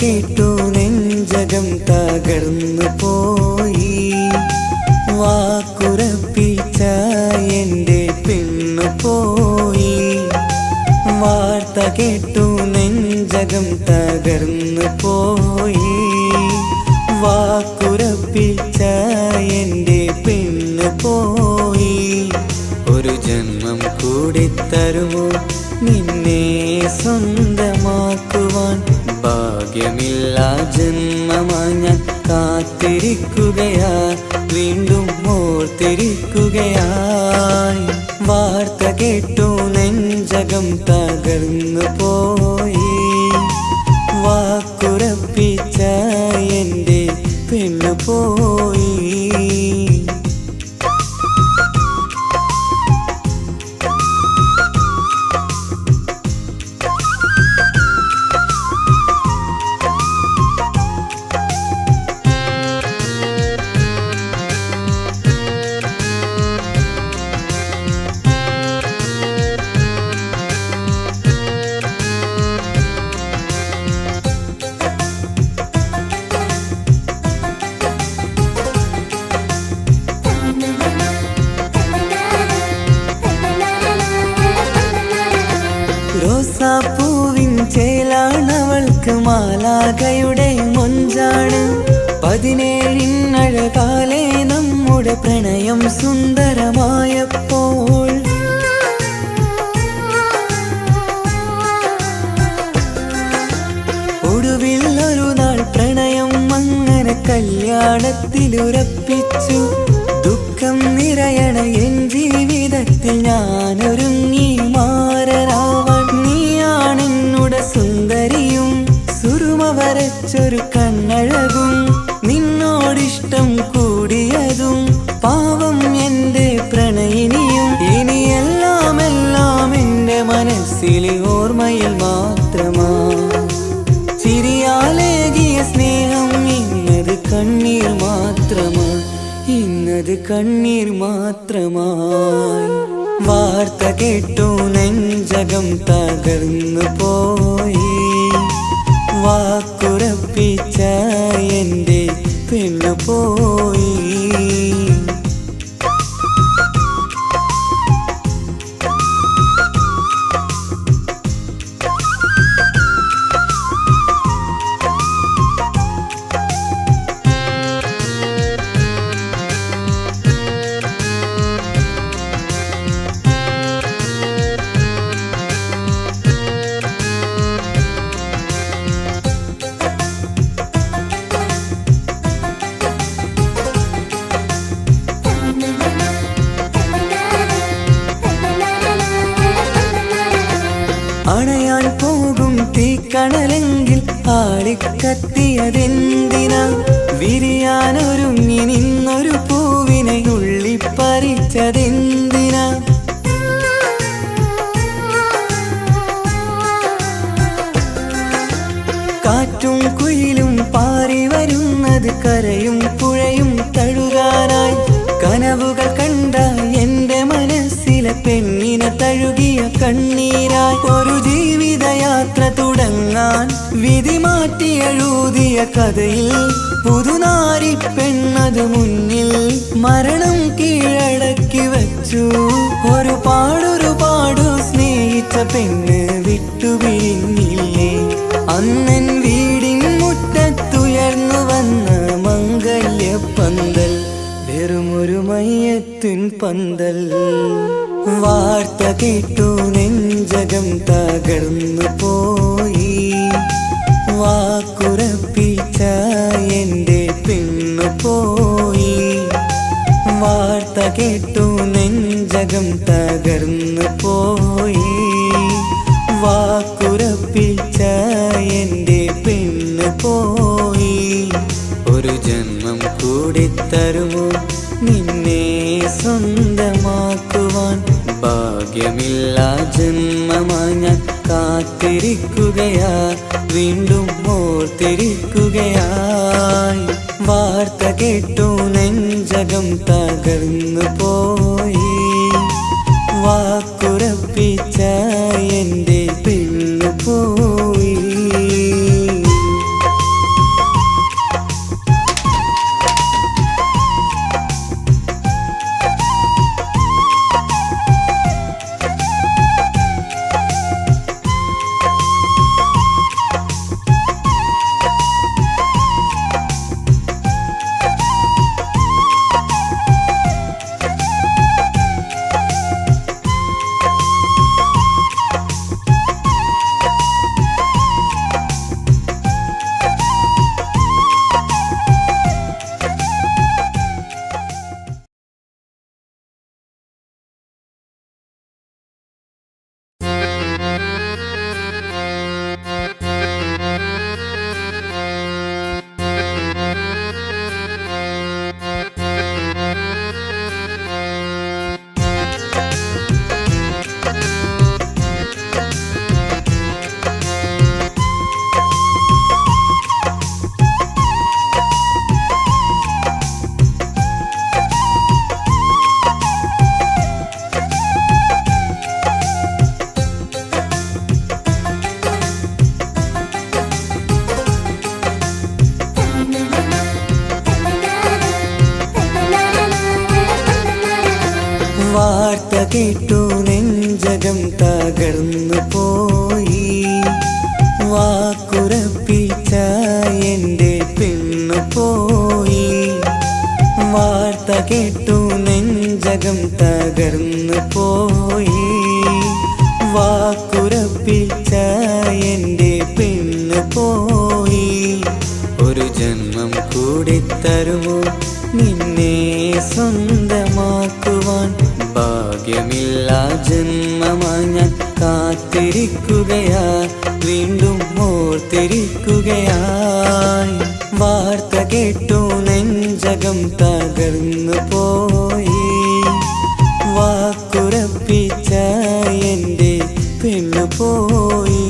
കേട്ടു നെഞ്ചകം തകർന്നു പോയി. വാക്കുറപ്പിച്ച എൻ്റെ പെണ്ണു പോയി. വാർത്ത കേട്ടു നെഞ്ചകം തകർന്നു പോയി. വാക്കുറപ്പിച്ച എൻ്റെ പെണ്ണു പോയി. ഒരു ജന്മം കൂടി തരുമോ നിന്നെ സ്വന്തമാക്കുവാൻ? ഭാഗ്യമില്ല ജന്മമായി ഞാൻ കാത്തിരിക്കുകയാ, വീണ്ടും ഓർത്തിരിക്കുകയായി. വാർത്ത കേട്ടു നെഞ്ചകം തകർന്നു പോയി. വാക്കുറപ്പിച്ച എൻ്റെ പെണ്ണു പോയി. റോസാപ്പൂവിൻ ചേലാണവൾക്ക് മാലാഖയുടെ മൊഞ്ചാണ്. 17 നമ്മുടെ പ്രണയം സുന്ദരമായപ്പോൾ ഒടുവിൽ ഒരു നാൾ പ്രണയം അങ്ങനെ കല്യാണത്തിലുറപ്പിച്ചു. ദുഃഖം നിറയണ എൻ ജീവിതത്തിൽ ഞാനൊരുങ്ങി മാറരാവാൻ. നീയാണെന്നുടെ സുന്ദരിയും സുറുമ വരച്ചൊരു കണ്ണഴകും. നിന്നോടിഷ്ടം കൂടിയതും പാവം എൻ്റെ പ്രണയിനിയും. ഇനിയെല്ലാം എല്ലാം എൻ്റെ മനസ്സിലെ ഓർമ്മയിൽ മാത്രമാ. ചിരിയാലേകിയ സ്നേഹം ഇന്നത് കണ്ണീർ മാത്രമാ, ഇന്നത് കണ്ണീർ മാത്രമായി. വാർത്ത കേട്ടു നെഞ്ചകം തകർന്നു പോയി. വാക്കുറപ്പിച്ച എൻ്റെ പെണ്ണു പോയി. അണയാൻ പോകും തീക്കണലെങ്കിൽ ആളിക്കത്തിയതെന്തിനാ? വിരിയാനൊരുങ്ങി നിന്നൊരു പൂവിനെ ഉള്ളിപ്പറിച്ചതെന്തിനാ? കാറ്റും കുയിലും പാറി വരുന്നത് കരയും പുഴയും തഴുകാനായി. കനവുകൾ കണ്ട എൻ്റെ മനസ്സിലെ പെണ്ണിനെ തഴുകിയ കണ്ണീരായി. ഒരു ജീവിതയാത്ര തുടങ്ങാൻ വിധി മാറ്റി എഴുതിയ കഥയിൽ പുതുനാരി പെണ്ണത് മുന്നിൽ മരണം കീഴടക്കി വച്ചു. ഒരുപാടൊരുപാടു സ്നേഹിച്ച പെണ്ണ് വിട്ടുപിരിഞ്ഞില്ലേ? അന്നൻ വീടിൻ മുറ്റത്തുയർന്നു വന്ന മംഗല്യപ്പന്തൽ വെറുമൊരു മയ്യത്തിൻ പന്തൽ. വാർത്ത കേട്ടു നെഞ്ചകം തകർന്നു പോയി. വാക്കുറപ്പിച്ച എൻ്റെ പെണ്ണു പോയി. വാർത്ത കേട്ടു നെഞ്ചകം തകർന്നു പോയി. വാക്കുറപ്പിച്ച എൻ്റെ പെണ്ണു പോയി. ഒരു ജന്മം കൂടി തരുമോ നിന്നെ സ്വന്തമാക്കുവാൻ? ഭാഗ്യമില്ല ജന്മമായി ഞാൻ കാത്തിരിക്കുകയാ, വീണ്ടും ഓർത്തിരിക്കുകയായി. വാർത്ത കേട്ടു നെഞ്ചകം തകർന്നു പോയി. വാക്കുറപ്പിച്ച എൻ്റെ പെണ്ണു പോയി. വാർത്ത കേട്ടു നെഞ്ചകം തകർന്നു പോയി. വാക്കുറപ്പിച്ച എൻ്റെ പെണ്ണു പോയി. വാർത്ത കേട്ടു നെഞ്ചകം തകർന്നു പോയി. വാക്കുറപ്പിച്ച എൻ്റെ പെണ്ണു പോയി. ഒരു ജന്മം കൂടി തരുമോ നിന്നെ സ്വന്തമാക്കുവാൻ? ഭാഗ്യമില്ല ജന്മമായി ഞാൻ കാത്തിരിക്കുകയാ, വീണ്ടും ഓർത്തിരിക്കുകയായി. വാർത്ത കേട്ടു നെഞ്ചകം തകർന്നു പോയി. വാക്കുറപ്പിച്ച എൻ്റെ പെണ്ണു പോയി.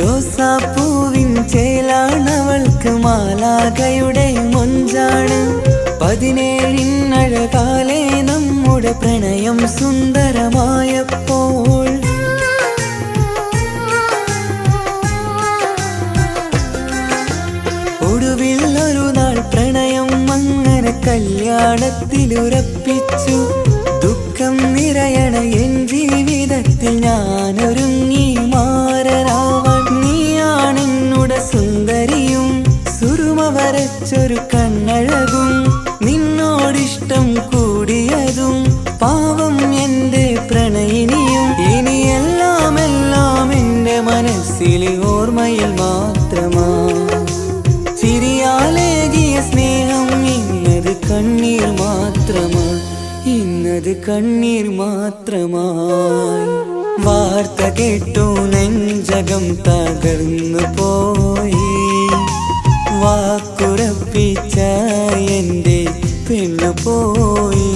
റോസാപ്പൂവിൻ ചേലാണവൾക്ക് മാലാഖയുടെ മൊഞ്ചാണ്. 17 നമ്മുടെ പ്രണയം സുന്ദരമായപ്പോൾ ഒടുവിൽ ഒരു നാൾ പ്രണയം അങ്ങനെ കല്യാണത്തിലുറപ്പിച്ചു. ദുഃഖം നിറയണ എൻ ജീവിതത്തിൽ ഞാനൊരുങ്ങി മാറരാവാൻ. നീയാണെന്നുടെ സുന്ദരിയും സുറുമ വരച്ചൊരു കണ്ണഴകും. നിന്നോടിഷ്ടം കൂടിയതും പാവം എൻ്റെ പ്രണയിനിയും. ഇനിയെല്ലാം എല്ലാം എൻ്റെ മനസ്സിലെ ഓർമ്മയിൽ മാത്രമാ. ചിരിയാലേകിയ സ്നേഹം ഇന്നത് കണ്ണീർ മാത്രമാ, ഇന്നത് കണ്ണീർ മാത്രമായി. വാർത്ത കേട്ടു നെഞ്ചകം തകർന്നു പോയി. വാക്കുറപ്പിച്ച എൻ്റെ പെണ്ണു പോയി.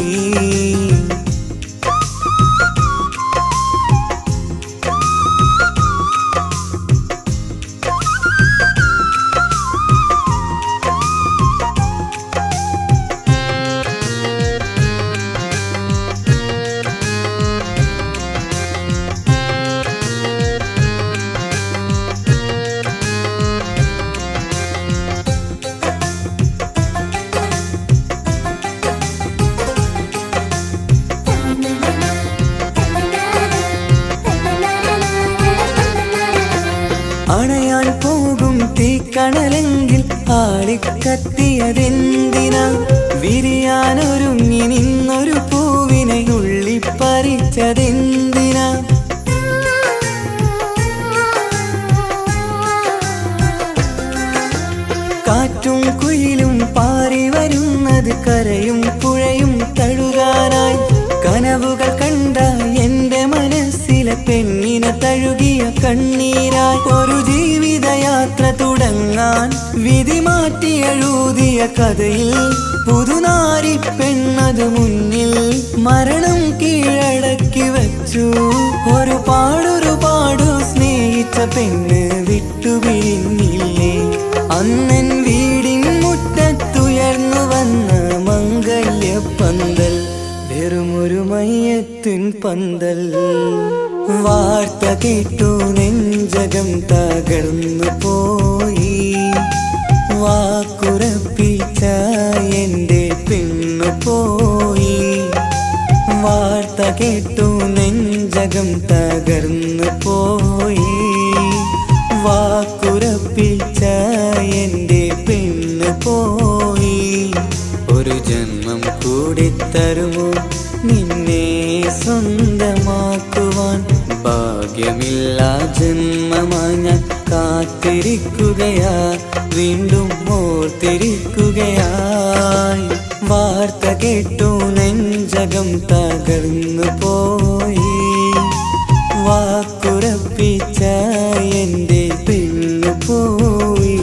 അണയാൻ പോകും തീക്കണലെങ്കിൽ ആളിക്കത്തിയതെന്തിനാ? വിരിയാനൊരുങ്ങി നിന്നൊരു പൂവിനെ ഉള്ളിപ്പറിച്ചതെന്തിനാ? കാറ്റും കുയിലും പാറി വരുന്നത് കരയും പുഴയും തഴുകാനായി. കനവുകൾ കണ്ട എൻ്റെ മനസ്സിലെ പെണ്ണിനെ തഴുകിയ കണ്ണീരായി. ഒരു ജീവിതയാത്ര തുടങ്ങാൻ വിധി മാറ്റി എഴുതിയ കഥയിൽ പുതുനാരി പെണ്ണത് മുന്നിൽ മരണം കീഴടക്കി വച്ചു. ഒരുപാടൊരുപാടു സ്നേഹിച്ച പെണ്ണ് വിട്ടുപിരിഞ്ഞില്ലേ? അന്നൻ വീടിൻ മുറ്റത്തുയർന്നു വന്ന മംഗല്യപ്പന്തൽ വെറുമൊരു മയ്യത്തിൻ പന്തൽ. വാർത്ത കേട്ടു നെഞ്ചകം തകർന്നു പോയി. വാക്കുറപ്പിച്ച എൻ്റെ പെണ്ണു പോയി. വാർത്ത കേട്ടു നെഞ്ചകം തകർന്നു പോയി. വാക്കുറപ്പിച്ച എൻ്റെ പെണ്ണു പോയി. ഒരു ജന്മം കൂടി തരുമോ നിന്നെ സ്വന്തമാക്കുവാൻ? ഭാഗ്യമില്ല ജന്മമായി ഞാൻ കാത്തിരിക്കുകയാ, വീണ്ടും ഓർത്തിരിക്കുകയായി. വാർത്ത കേട്ടു നെഞ്ചകം തകർന്നു പോയി. വാക്കുറപ്പിച്ച എൻ്റെ പെണ്ണു പോയി.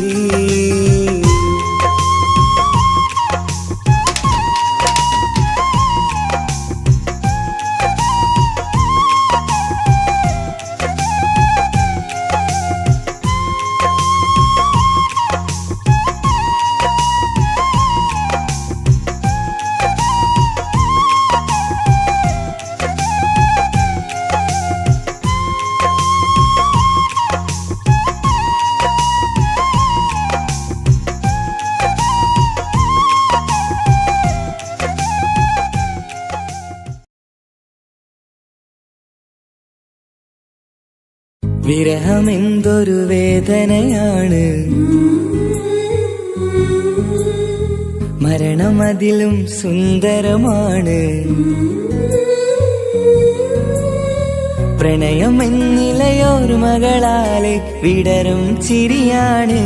വിരഹമെന്തൊരു വേദനയാണ്, മരണമതിലും സുന്ദരമാണ്. പ്രണയമെന്നിലയൊരു മകളാലെ വിടരും ചിരിയാണ്.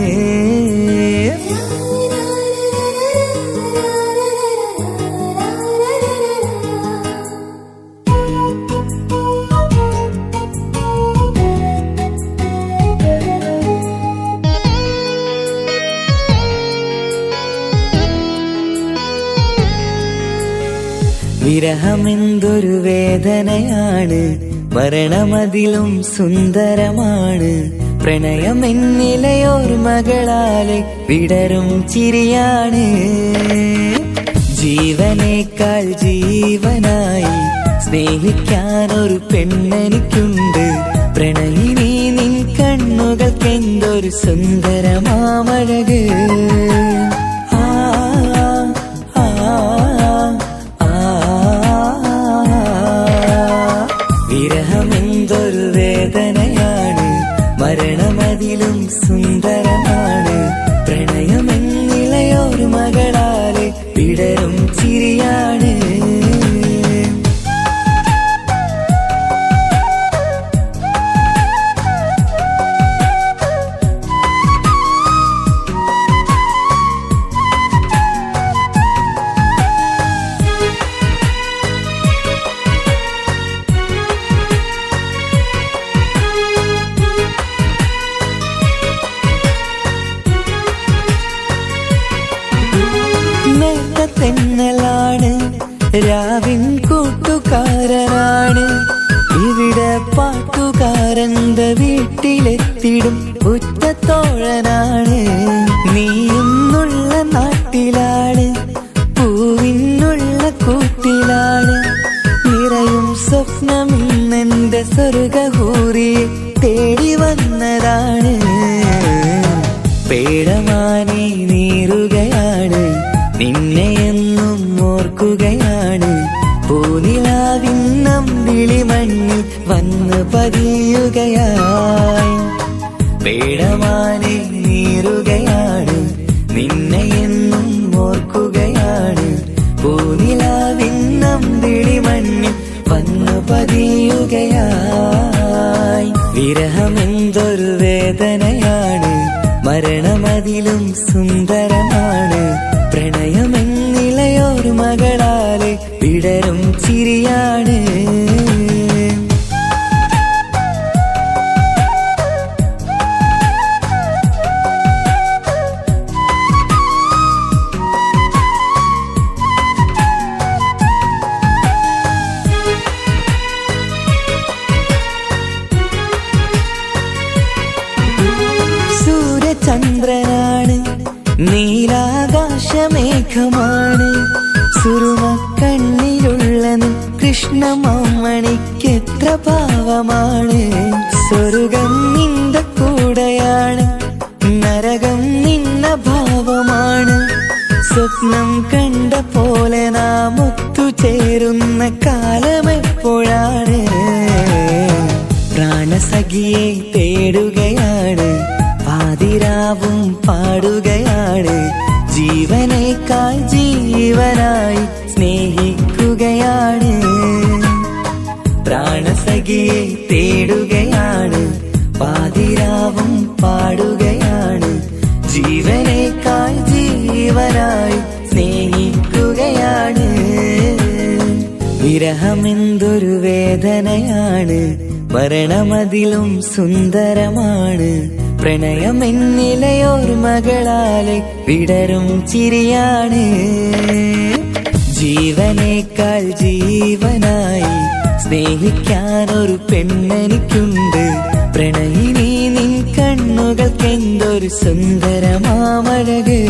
വിരഹമെന്തൊരു വേദനയാണ്, മരണമതിലും സുന്ദരമാണ്. പ്രണയമെന്നിലയൊരു മകളാലെ വിടരും ചിരിയാണ്. ജീവനേക്കാൾ ജീവനായി സ്നേഹിക്കാനൊരു പെണ്ണെനിക്കുണ്ട്. പ്രണയിനി നിൻ കണ്ണുകൾക്കെന്തൊരു സുന്ദരമാമഴക്. വിരഹമെന്തൊരു വേദനയാണ്, മരണമതിലും സുന്ദരമാണ്. പ്രണയമെന്നിലയൊരു മകളാലെ വിടരും ചിരിയാണ്. തെന്നലാണ് രാവിൻ കൂട്ടുകാരനാണ്. ഇവിടെ പാട്ടുകാരന്റെ വീട്ടിലെത്തിടും ഉറ്റത്തോഴനാണ്. നീയുന്നുള്ള നാട്ടിലാണ്, പൂവിനുള്ള കൂട്ടിലാണ്. നിറയും സ്വപ്നമിന്നെന്റെ സ്വർഗഹൂറിയെ തേടി വന്നതാണ്. പേടമാനെ നീറുകയാണ്, നിന്നെയെന്നും ഓർക്കുകയാണ്. പൂനിലാവിന്നം വിളിമണ്ണിൽ വന്ന് പതിയുകയായി. പേടമാനെ നീറുകയാണ്, നിന്നെയെന്നും ഓർക്കുകയാണ്. പൂനിലാവിന്നം വിളിമണ്ണിൽ വന്ന് പതിയുകയായി. വിരഹമെന്തൊരു വേദനയാണ്, മരണമതിലും സുന്ദരമാണ്. പ്രണയമെന്നിലയൊരു മകളാലെ വിടരും ചിരിയാണ്. സൂര്യചന്ദ്രനാണ്, നീലാകാശമേഘമാണ്. സുറുമക്കണ്ണിലുള്ളതും കൃഷ്ണമാമണിക്കെത്ര ഭാവമാണ്. സ്വർഗം നിന്റെ കൂടെയാണ്, നരകം നിന്ന ഭാവമാണ്. സ്വപ്നം കണ്ട പോലെ നാം ഒത്തുചേരുന്ന കാലമെപ്പോഴാണ്. പ്രാണസഖിയെ തേടുകയാണ്, പാതിരാവും പാടുകയാണ്. ജീവനേക്കാൾ ജീവനായി സ്നേഹിക്കുകയാണ്. പ്രാണസഖിയെ തേടുകയാണ്, പാതിരാവും പാടുകയാണ്. ജീവനേക്കാൾ ജീവനായി സ്നേഹിക്കുകയാണ്. വിരഹമെന്തൊരു വേദനയാണ്, മരണമതിലും സുന്ദരമാണ്. പ്രണയമെന്നിലയൊരു മകളാലെ വിടരും ചിരിയാണ്. ജീവനേക്കാൾ ജീവനായി സ്നേഹിക്കാനൊരു പെണ്ണെനിക്കുണ്ട്. പ്രണയിനി നിൻ കണ്ണുകൾക്കെന്തൊരു സുന്ദരമാമഴക്.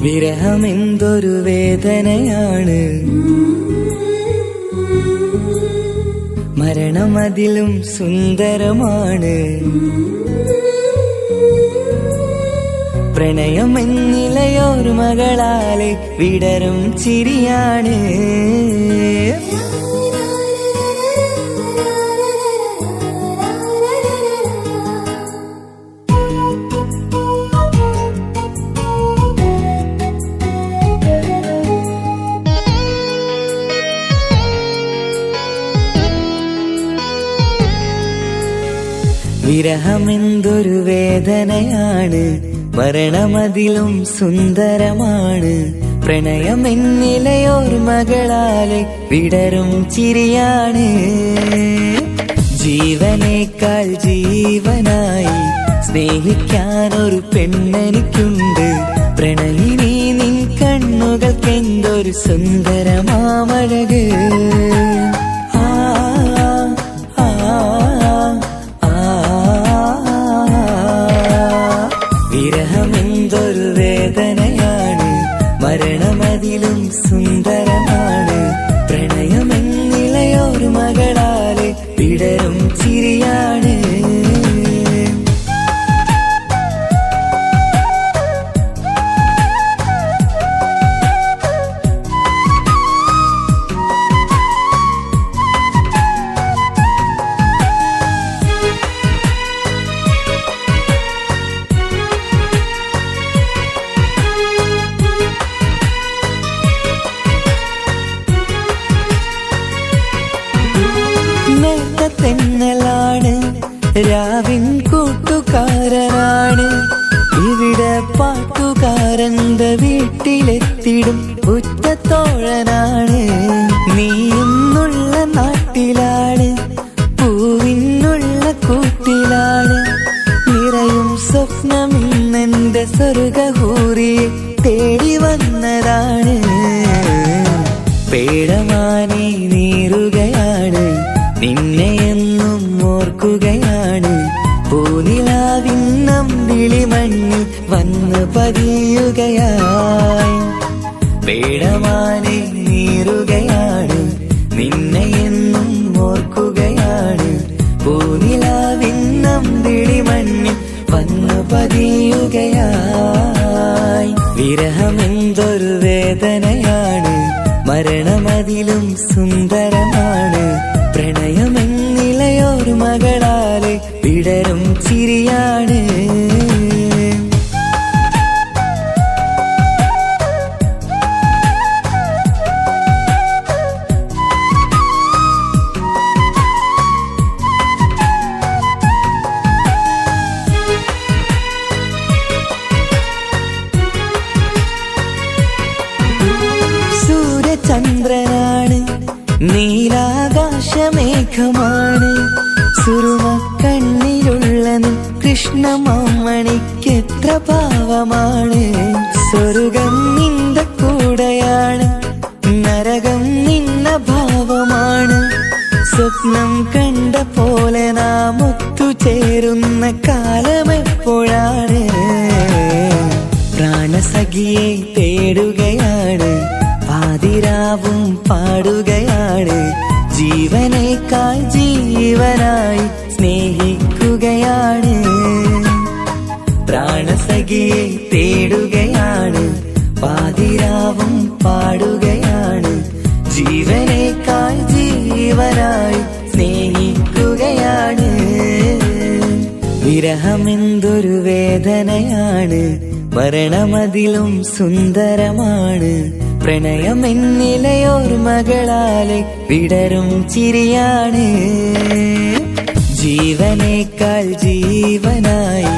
വിരഹമെന്തൊരു വേദനയാണ്, മരണം അതിലും സുന്ദരമാണ്. പ്രണയം എന്നിലയോർമകളാലെ വിടരും ചിരിയാണ്. വിരഹമെന്തൊരു വേദനയാണ്, മരണമതിലും സുന്ദരമാണ്. പ്രണയം എന്നിലയോർമകളാലെ വിടരും ചിരിയാണ്. ജീവനേക്കാൾ ജീവനായി സ്നേഹിക്കാനൊരു പെണ്ണെനിക്കുണ്ട്. പ്രണയിനി നിൻ കണ്ണുകൾക്കെന്തൊരു സുന്ദരമാമഴക്. വിരഹമെന്തൊരു വേദനയാണ്, മരണമതിലും സുന്ദരമാണ്. പ്രണയമെന്നിലയോർമകളാലെ വിടരും ചിരിയാണ്. തെന്നലാണ് രാവിൻ കൂട്ടുകാരനാണ്. ഇവിടെ പാട്ടുകാരന്റെ വീട്ടിലെത്തിടും ഉറ്റത്തോഴനാണ്. നീയുന്നുള്ള നാട്ടിലാണ്, പൂവിനുള്ള കൂട്ടിലാണ്. നിറയും സ്വപ്നമിന്നെന്റെ സ്വർഗഹൂറിയെ തേടി വന്നതാണ്. പേടമാനെ നീറുകയാണ്, നിന്നെ എന്നും ഓർക്കുകയാണ്. പൂനിലാവിന്നം വിളിമണ്ണിൽ വന്ന് പതിയുകയായി. പേടമാനെ നീറുകയാണ്, നിന്നെ എന്നും ഓർക്കുകയാണ്. പൂനിലാവിന്നം വിളിമണ്ണിൽ വന്ന് പതിയുകയായി. വിരഹമെന്തൊരു വേദനയാണ്, മരണമതിലും സുന്ദരമാണ്. പ്രണയമെന്നിലയോർമകളാലെ വിടരും ചിരിയാണ്. സൂര്യചന്ദ്രനാണ്, നീലാകാശമേഘമാണ്. സുറുമ കണ്ണിലുള്ള നിൻ കൃഷ്ണമാമണിക്കെത്ര ഭാവമാണ്. സ്വർഗം നിന്റെ കൂടെയാണ്, നരകം നിന്ന ഭാവമാണ്. സ്വപ്നം കണ്ട പോലെ നാം ഒത്തുചേരുന്ന കാലമെപ്പോഴാണ്. പ്രാണസഖിയെ തേടുകയാണ്, പാതിരാവും പാടുകയാണ്. ജീവനേക്കാൾ ജീവനായി സ്നേഹിക്കുകയാണ്. പ്രാണസഖിയെ തേടുകയാണ്, പാതിരാവും പാടുകയാണ്. ജീവനേക്കാൾ ജീവനായി സ്നേഹിക്കുകയാണ്. വിരഹമെന്തൊരു വേദനയാണ്, മരണമതിലും സുന്ദരമാണ്. പ്രണയമെന്നിലയോർമകളാലെ വിടരും ചിരിയാണ്. ജീവനേക്കാൾ ജീവനായി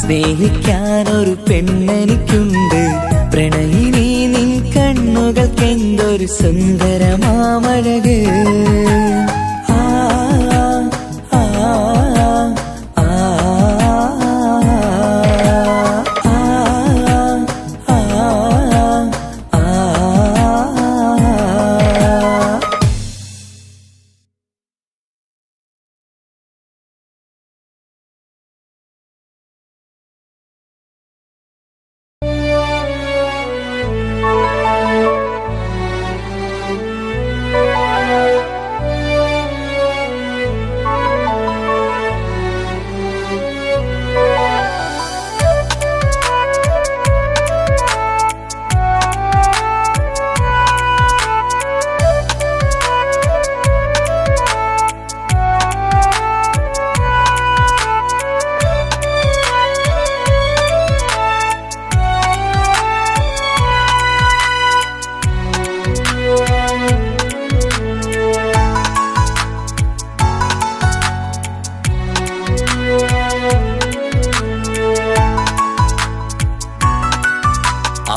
സ്നേഹിക്കാനൊരു പെണ്ണെനിക്കുണ്ട്. പ്രണയിനി നിൻ കണ്ണുകൾക്കെന്തൊരു സുന്ദരമാമഴക്.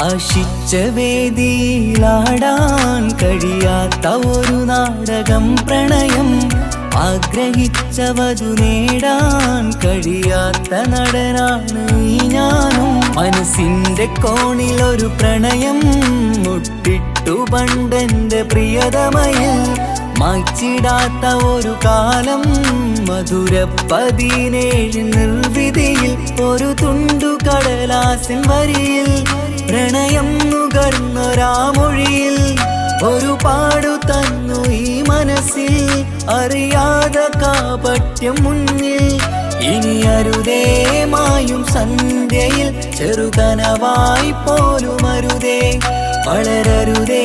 ആശിച്ച വേദിയിലാടാൻ കഴിയാത്ത ഒരു നാടകം പ്രണയം, ആഗ്രഹിച്ചവതു നേടാൻ കഴിയാത്ത നടനാണ് ഈ ഞാനും. മനസ്സിന്റെ കോണിലൊരു പ്രണയം മുട്ടിട്ടു പണ്ടെന്റെ പ്രിയതമയിൽ, മായ്ച്ചിടാത്ത ഒരു കാലം മധുര 17 നിർവിധിയിൽ, ഒരു തുണ്ടു കടലാസിൻ വരിയിൽ പ്രണയം നുകർന്നൊരാമൊഴിയിൽ ഒരു പാടു തന്നു ഈ മനസ്സിൽ, അറിയാതെ കാപട്യം മുന്നിൽ. ഇനി അരുതേ മായും സന്ധ്യയിൽ ചെറുകനവായി പോലും അരുതേ, വളരരുതേ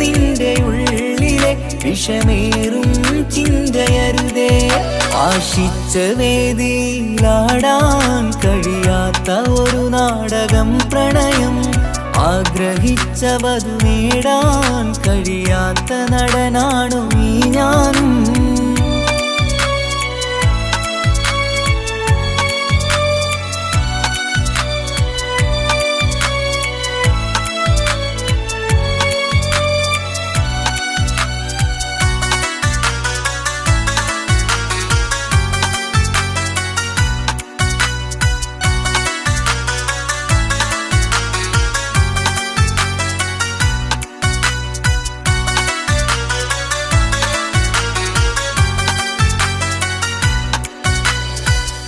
നിന്റെ ഉള്ളിലെ വിഷമേറും ചിന്തയരുതേ. ആശിച്ച വേദിയിലാടാൻ കഴിയാത്ത ഒരു നാടകം പ്രണയം, ആഗ്രഹിച്ചവതു നേടാൻ കഴിയാത്ത നടനാണു ഈ ഞാനും.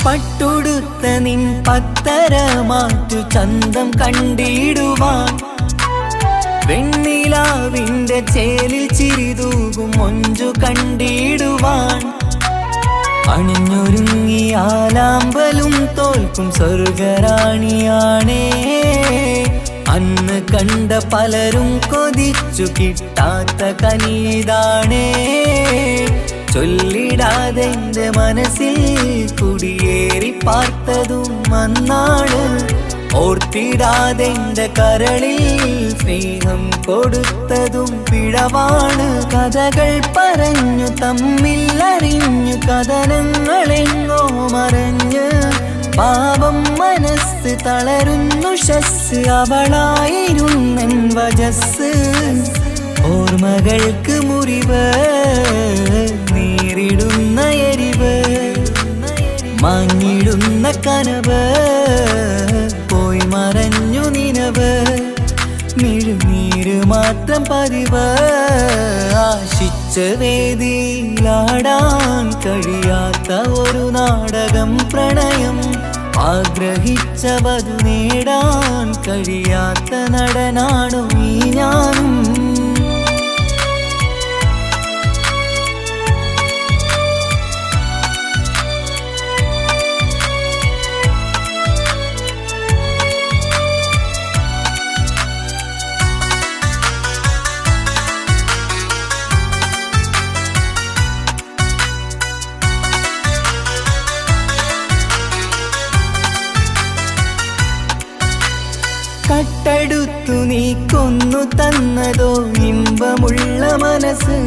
പട്ടുടുത്ത നിൻ പത്തര മാറ്റു ചന്തം കണ്ടിടുവാൻ, വെണ്ണിലാവിന്റെ ചേലിൽ ചിരിതൂകും മൊഞ്ചു കണ്ടിടുവാൻ, അണിഞ്ഞൊരുങ്ങിയാലാമ്പലും തോൽക്കും സ്വർഗറാണിയാണേ. അന്ന് കണ്ട പലരും കൊതിച്ചു കിട്ടാത്ത കനിതാണേ. ചൊല്ലിടാതെ എന്റെ മനസ്സിൽ കുടിയേറി പാർത്തതും അന്നാണ്, ഓർത്തിടാതെ എന്റെ കരളിൽ സ്നേഹം കൊടുത്തതും പിഴവാണ്. കഥകൾ പറഞ്ഞു തമ്മിൽ അറിഞ്ഞു കഥനങ്ങളെങ്ങോ മറഞ്ഞ്, പാപം മനസ്സ് തളരുന്നു ഷസ്, അവളായിരുന്നെൻ വജസ്. ഓർമ്മകൾക്ക് മുറിവ് നേരിടുന്ന എരിവ്, മാഞ്ഞിടുന്ന കനവ് പോയി മറഞ്ഞു നിനവ്, മിഴുനീര് മാത്രം പതിവ്. ആശിച്ച വേദിയിലാടാൻ കഴിയാത്ത ഒരു നാടകം പ്രണയം, ആഗ്രഹിച്ചവതു നേടാൻ കഴിയാത്ത നടനാണു ഈ ഞാനും. കട്ടെടുത്തു നീ കൊന്നു തന്നതോ ഇമ്പമുള്ള മനസ്സ്,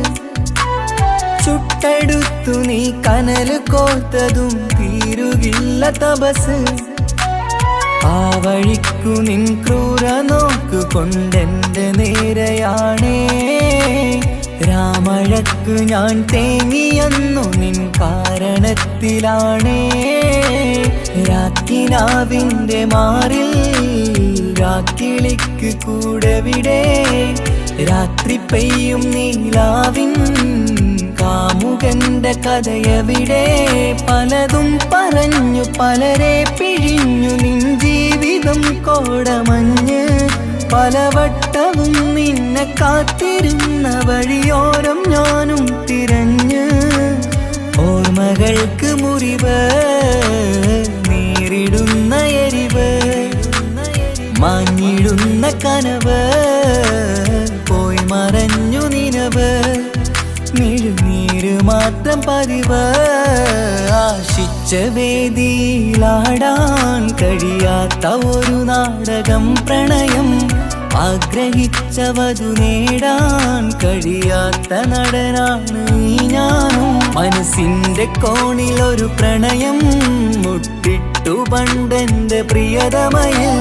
ചുട്ടെടുത്തു നീ കനല് കോർത്തതും തീരുകില്ല തപസ്. ആ വഴിക്കു നിൻ ക്രൂര നോക്കു കൊണ്ടെന്റെ നേരെയാണേ, രാമഴക്കു ഞാൻ തേങ്ങിയെന്നു നിൻ കാരണത്തിലാണേ. രാക്കിനാവിന്റെ മാറിൽ രാക്കിളിക്ക് കൂടെവിടെ, രാത്രി പെയ്യും നീലാവിൻ കാമുകന്റെ കഥയവിടെ. പലതും പറഞ്ഞു പലരെ പിഴിഞ്ഞു നിൻ ജീവിതം കോടമഞ്ഞ്, പലവട്ടവും നിന്നെ കാത്തിരുന്ന വഴിയോരം ഞാനും തിരഞ്ഞ്. ഓർമ്മകൾക്ക് മുറിവ് നേരിടുന്ന എരിവ്, മാഞ്ഞിടുന്ന കനവ് പോയി മറഞ്ഞു നിനവ്, മിഴുനീര് മാത്രം പതിവ്. ആശിച്ച വേദിയിലാടാൻ കഴിയാത്ത ഒരു നാടകം പ്രണയം, ആഗ്രഹിച്ചവതു നേടാൻ കഴിയാത്ത നടനാണ് ഈ ഞാനും. മനസ്സിന്റെ കോണിലൊരു പ്രണയം മുട്ടിട്ടു പണ്ടെന്റെ പ്രിയതമയിൽ,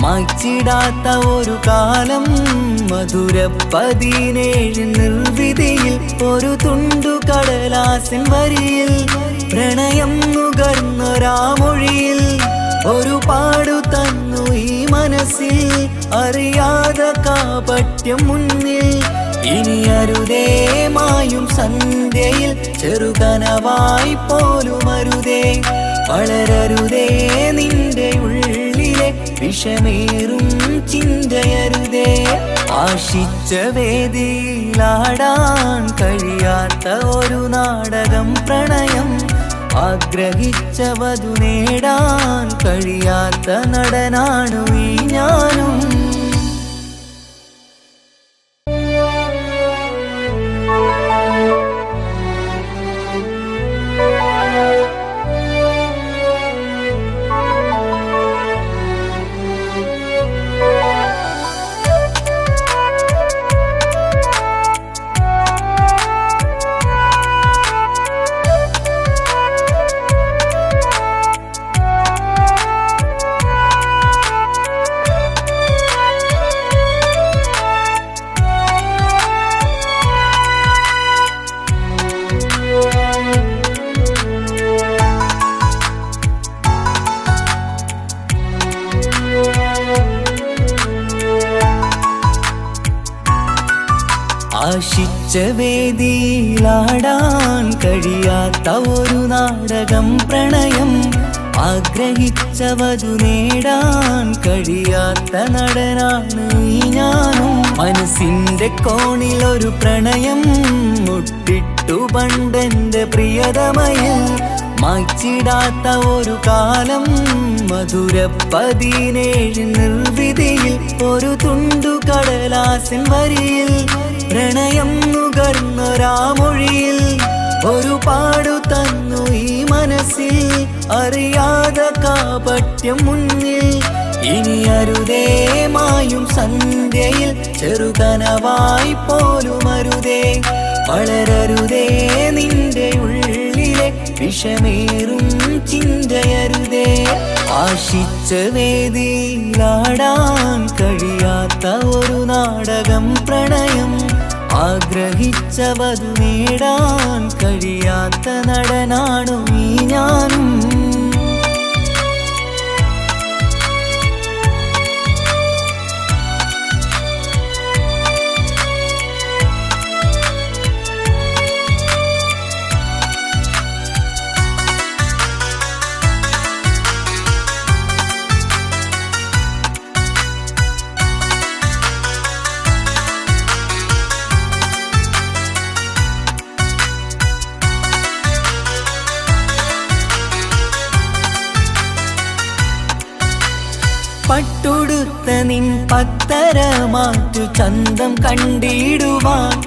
മായ്ച്ചിടാത്ത ഒരു കാലം മധുര 17 നിർവിധിയിൽ ഒരു തുണ്ടു കടലാസിൻ വരിയിൽ പ്രണയം നുകർന്നൊരാമൊഴിയിൽ ഒരു പാടു തന്നു ഈ മനസ്സിൽ അറിയാതെ കാപട്യം മുന്നിൽ ഇനി അരുതേ മായും സന്ധ്യയിൽ ചെറുകനവായി പോലും അരുതേ വളരരുതേ നിന്റെ ഉള്ളിലെ വിഷമേറും ചിന്തയരുതേ ആശിച്ച വേദിയിലാടാൻ കഴിയാത്ത ഒരു നാടകം പ്രണയം ആഗ്രഹിച്ച വധു നേടാൻ കഴിയാത്ത നടനാണു ഈ ഞാനും ആശിച്ച വേദിയിലാടാൻ കഴിയാത്ത ഒരു നാടകം പ്രണയം ആഗ്രഹിച്ച വധു നേടാൻ കഴിയാത്ത നടനാണ് ഈ ഞാനും മനസ്സിന്റെ കോണിൽ ഒരു പ്രണയം മുട്ടിട്ടു പണ്ടെന്റെ പ്രിയതമയിൽ മായ്ച്ചിടാത്ത ഒരു കാലം മധുര 17 നിർവിധിയിൽ ഒരു തുണ്ടു കടലാസിൻ വരിയിൽ പ്രണയം നുകർന്നൊരാമൊഴിയിൽ ഒരു പാടു തന്നു ഈ മനസ്സിൽ അറിയാതെ കാപട്യം മുന്നിൽ ഇനി അരുതേ മായും സന്ധ്യയിൽ ചെറുകനവായി പോലും അരുതേ വളരരുതേ നിന്റെ ഉള്ളിലെ വിഷമേറും ചിന്തയരുതേ ആശിച്ച വേദിയിലാടാൻ കഴിയാത്ത ഒരു നാടകം പ്രണയം ആഗ്രഹിച്ച വധു നേടാൻ കഴിയാത്ത നടനാണു ഈ ഞാനും പട്ടുടുത്ത നിൻ പത്തര മാറ്റു ചന്തം കണ്ടിടുവാൻ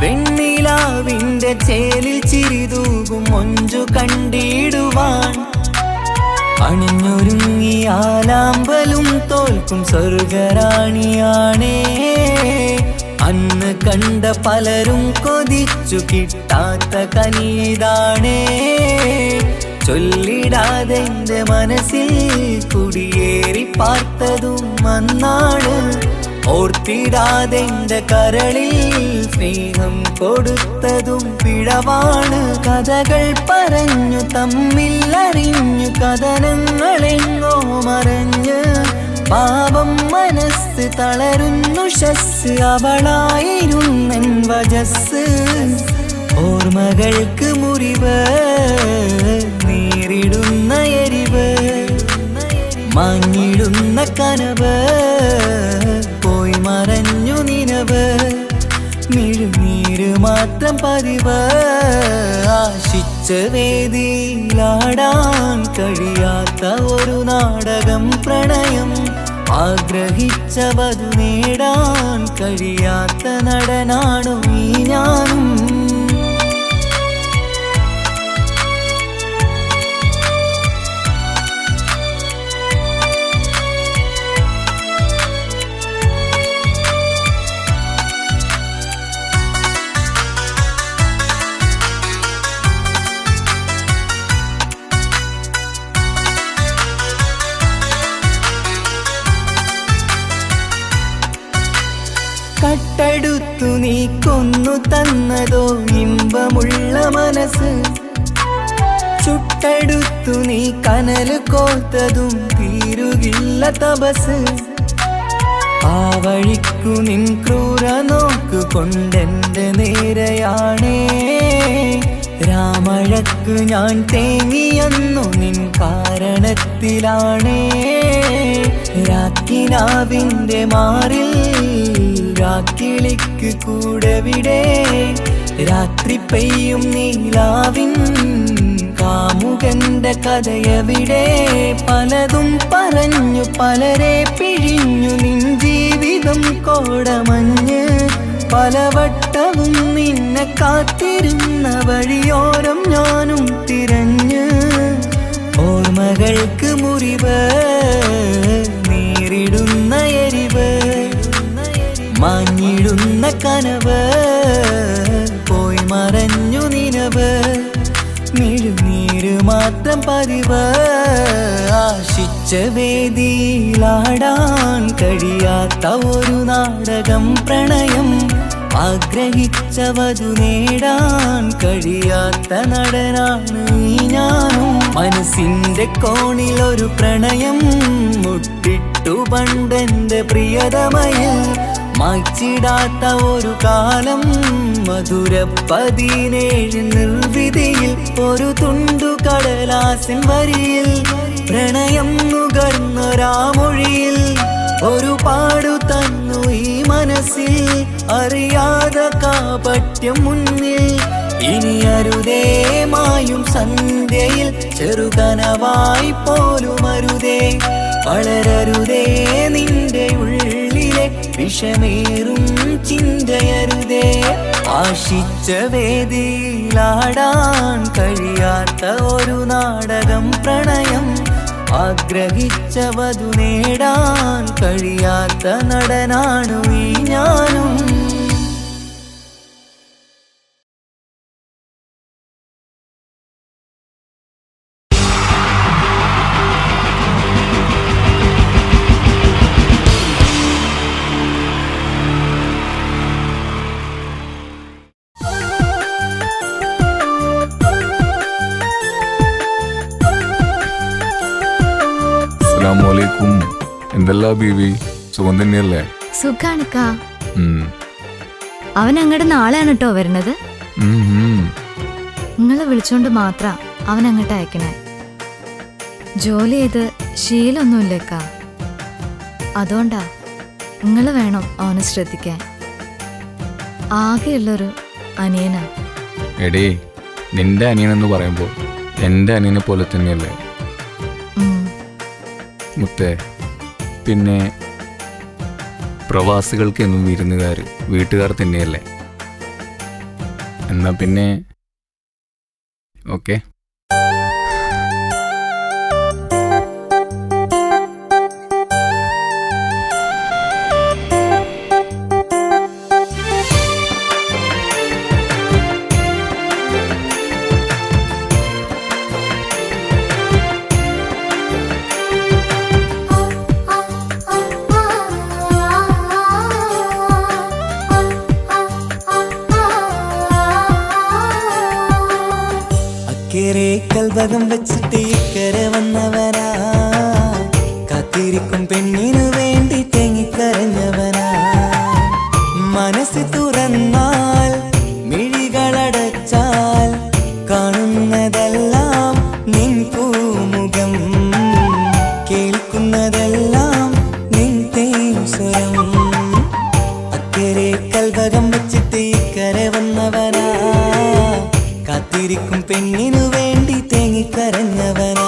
വെണ്ണിലാവിന്റെ ചേലിൽ ചിരിതൂകും മൊഞ്ചു കണ്ടിടുവാൻ അണിഞ്ഞൊരുങ്ങി ആലാമ്പലും തോൽക്കും സ്വർഗറാണിയാണേ അന്ന് കണ്ട പലരും കൊതിച്ചു കിട്ടാത്ത കനിതാണേ ചൊല്ലിടാതെ എന്റെ മനസ്സിൽ കുടിയേറി പാർത്തതും അന്നാണ് ഓർത്തിടാതെ എന്റെ കരളിൽ സ്നേഹം കൊടുത്തതും പിഴവാണ് കഥകൾ പറഞ്ഞു തമ്മിൽ അറിഞ്ഞു കഥനങ്ങളെങ്ങോ മറഞ്ഞ് പാപം മനസ്സ് തളരുന്നു ശസ് അവളായിരുന്നൻ വജസ് ഓർമ്മകൾക്ക് മുറിവ് നേരിടുന്ന എരിവ് മങ്ങിടുന്ന കനവ് പോയി മറഞ്ഞു നിനവ് മിഴുനീര് മാത്രം പതിവ് ആശിച്ച വേദിയിലാടാൻ കഴിയാത്ത ഒരു നാടകം പ്രണയം ആഗ്രഹിച്ച വധു നേടാൻ കഴിയാത്ത നടനാണു ഈ ഞാനും ചുട്ടെടുത്തു നീ കൊന്നു തന്നതോ ഇമ്പമുള്ള മനസ്സ്. ചുട്ടെടുത്തു നീ കനല് കോത്തതും തീരുകില്ല തപസ്. ആ വഴിക്കു നിൻ ക്രൂര നോക്കു കൊണ്ടെന്റെ നേരെയാണേ. രാമഴക്ക് ഞാൻ തേങ്ങിയെന്നു നിൻ കാരണത്തിലാണേ. രാക്കിനാവിന്റെ മാറിൽ രാക്കിളിക്ക് കൂടെവിടെ. രാത്രി പെയ്യും നീലാവിൻ കാമുകന്റെ കഥയവിടെ. പലതും പറഞ്ഞു പലരെ പിഴിഞ്ഞു നിൻ ജീവിതം കോടമഞ്ഞ്. പലവട്ടവും നിന്നെ കാത്തിരുന്ന വഴിയോരം ഞാനും തിരഞ്ഞ്. ഓർമ്മകൾക്ക് മുറിവ് നേരിടുന്ന എരിവ്. മാഞ്ഞിടുന്ന കനവ് പോയി മറഞ്ഞു നിനവ്. മിഴുനീര് മാത്രം പതിവ്. ആശിച്ച വേദിയിലാടാൻ കഴിയാത്ത ഒരു നാടകം പ്രണയം. ആഗ്രഹിച്ചവതു നേടാൻ കഴിയാത്ത നടനാണ് ഈ ഞാനും. മനസ്സിന്റെ കോണിലൊരു പ്രണയം മുട്ടിട്ടു പണ്ടെന്റെ പ്രിയതമയിൽ. മായ്ച്ചിടാത്ത ഒരു കാലം മധുര 17 നിർവിധിയിൽ. ഒരു തുണ്ടു കടലാസിൻ വരിയിൽ പ്രണയം നുകർന്നൊരാമൊഴിയിൽ. ഒരു പാടു തന്നു ഈ മനസ്സിൽ അറിയാതെ കാപട്യം മുന്നിൽ. ഇനി അരുതേ മായും സന്ധ്യയിൽ ചെറുകനവായി പോലും അരുതേ. വളരരുതേ നിന്റെ ഉള്ളിലെ വിഷമേറും ചിന്തയരുതേ. ആശിച്ച വേദിയിലാടാൻ കഴിയാത്ത ഒരു നാടകം പ്രണയം. ആഗ്രഹിച്ചവതു നേടാൻ കഴിയാത്ത നടനാണു ഈ ഞാനും. അസ്സലാമലൈക്കും. എന്തല്ലാ ബീവി, സുഖം തന്നെയല്ലേ? സുഖാണിക്കാ. അവൻ അങ്ങോട്ട് നാളെയാണ് കേട്ടോ വരുന്നത്. നിങ്ങളെ വിളിച്ചോണ്ട് മാത്ര അവൻ അങ്ങോട്ട് അയക്കണേ. ജോലി ചെയ്ത് ശീലൊന്നുമില്ലേക്കാ. അതുകൊണ്ടാ നിങ്ങള് വേണം അവനെ ശ്രദ്ധിക്കാൻ. ആകെയുള്ളൊരു അനിയനാ. എടേ, നിന്റെ അനിയനെന്ന് പറയുമ്പോൾ എൻ്റെ അനിയനെ പോലെ തന്നെയല്ലേ മുത്തേ? പിന്നെ പ്രവാസികൾക്ക് എന്നും വിരുന്നുകാർ വീട്ടുകാർ തന്നെയല്ലേ? എന്നാ പിന്നെ ഓക്കെ. കൽഭകം വെച്ചിട്ട് ഇക്കരെ വന്നവനാ. കാത്തിരിക്കും പെണ്ണിനു വേണ്ടി തേങ്ങിക്കരഞ്ഞവനാ. മനസ്സ് തുറന്നാൽ മിഴികളടച്ചാൽ കാണുന്നതെല്ലാം നിൻ പൂമുഖം. കേൾക്കുന്നതെല്ലാം നിൻ തേൻ സ്വരം. അക്കരെ കൽഭകം വെച്ചിട്ട് ഇക്കരെ വന്നവനാ. കാത്തിരിക്കും പെണ്ണിനു വേണ്ടി തേങ്ങിക്കരഞ്ഞവനാ.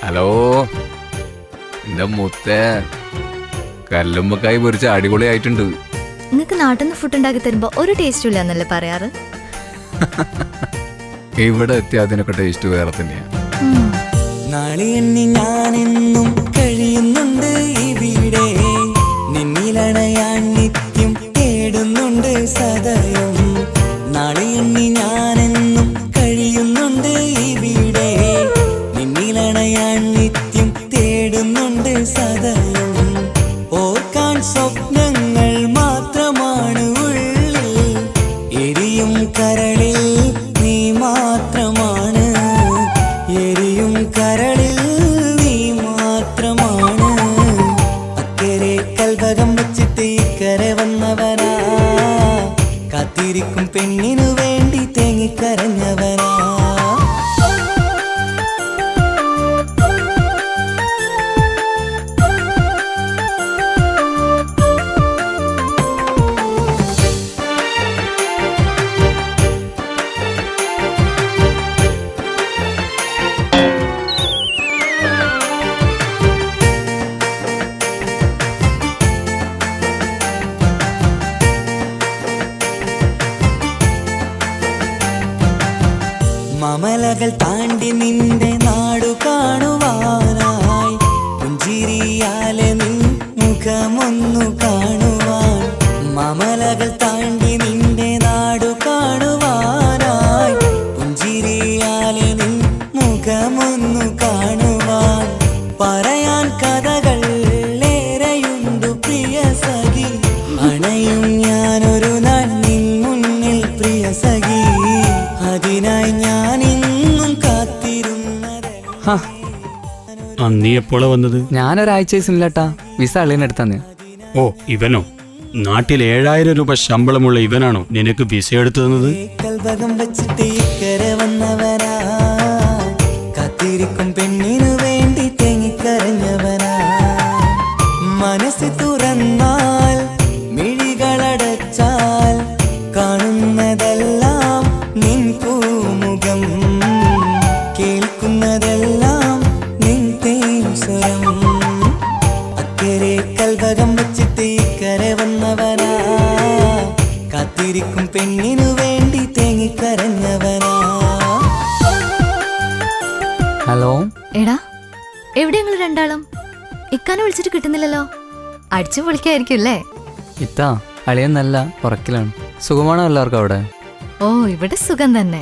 ഹലോ, എൻ്റെ മുത്തേ, കല്ലുമ്മക്കായി പൊരിച്ച അടിപൊളിയായിട്ടുണ്ട്. നിങ്ങക്ക് നാട്ടിൽ നിന്ന് ഫുഡ് ഉണ്ടാക്കി തരുമ്പോ ഒരു ടേസ്റ്റും ഇല്ല എന്നല്ലേ പറയാറ്? ഇവിടെ എത്തിയ അതിനൊക്കെ ടേസ്റ്റ് വേറെ തന്നെയാ. നാളെ എണ്ണി ഞാനെന്നും കഴിയുന്നുണ്ട് ഇവിടെ. നിന്നിലണയാൻ നിത്യം തേടുന്നുണ്ട് സദയം. സ്വപ്നങ്ങൾ മാത്രമാണ് ഉള്ളിൽ, എരിയും കരളിൽ നീ മാത്രമാണ്, എരിയും കരളിൽ നീ മാത്രമാണ്. അക്കരെ കൽവകം വച്ചിട്ട് ഇക്കരെ വന്നവനാ, കാത്തിരിക്കും പെണ്ണിനു വേണ്ടി തേങ്ങിക്കരഞ്ഞവനാ. മമലകൾ താണ്ടി നിന്റെ നാടു കാണുവാനായി, പുഞ്ചിരിയാലെ നിൻ മുഖമൊന്നു കാണുവാൻ. മമലകൾ താണ്ടി നിന്റെ നാടു കാണുവാനായി, പുഞ്ചിരിയാലെ നിൻ മുഖമൊന്നു കാണുവാൻ. പറയാൻ കഥകൾ ഏറെയുണ്ടു പ്രിയ സഖി, അണയും ഞാനൊരു നാൾ നിൻ മുന്നിൽ പ്രിയ സഖി, അതിനായി ഞാൻ ഇന്നും കാത്തിരുന്നതല്ല. നീ എപ്പോഴാ വന്നത്? ഞാനൊരാഴ്ച ദിവസമില്ലട്ടാ, വിസ അളിയനെടുത്തന്ന്. ഓ, ഇവനോ? നാട്ടിൽ 7000 രൂപ ശമ്പളമുള്ള ഇവനാണോ നിനക്ക് വിസ എടുത്തു തന്നത്? കൽവകം വച്ചിട്ട് ഇക്കരെ വന്നവനാ, കാത്തിരിക്കും പെണ്ണിനു വേണ്ടി തേങ്ങിക്കരഞ്ഞവനാ. മനസ്സ് തുറന്നാൽ മിഴികളടച്ചാൽ കാണുന്നതെല്ലാം നിൻ പൂമുഖം, കേൾക്കുന്നതെല്ലാം നിൻ തേൻ സ്വരം. അക്കരെ കൽവകം വച്ചിട്ട് ഇക്കരെ വന്നവനാ, കാത്തിരിക്കും പെണ്ണിനു വേണ്ടി തേങ്ങിക്കരഞ്ഞവനാ. ഹലോ എടാ, എവിടെ ഞങ്ങൾ രണ്ടാളും? ഇക്കാനെ വിളിച്ചിട്ട് കിട്ടുന്നില്ലല്ലോ. അടിച്ചു പൊളിക്കായിരിക്കും അല്ലേ? ഇത്താ, അളിയൻ നല്ല ഉറക്കിലാണ്. സുഖമാണോ എല്ലാവർക്കും അവിടെ? ഓ, ഇവിടെ സുഖം തന്നെ.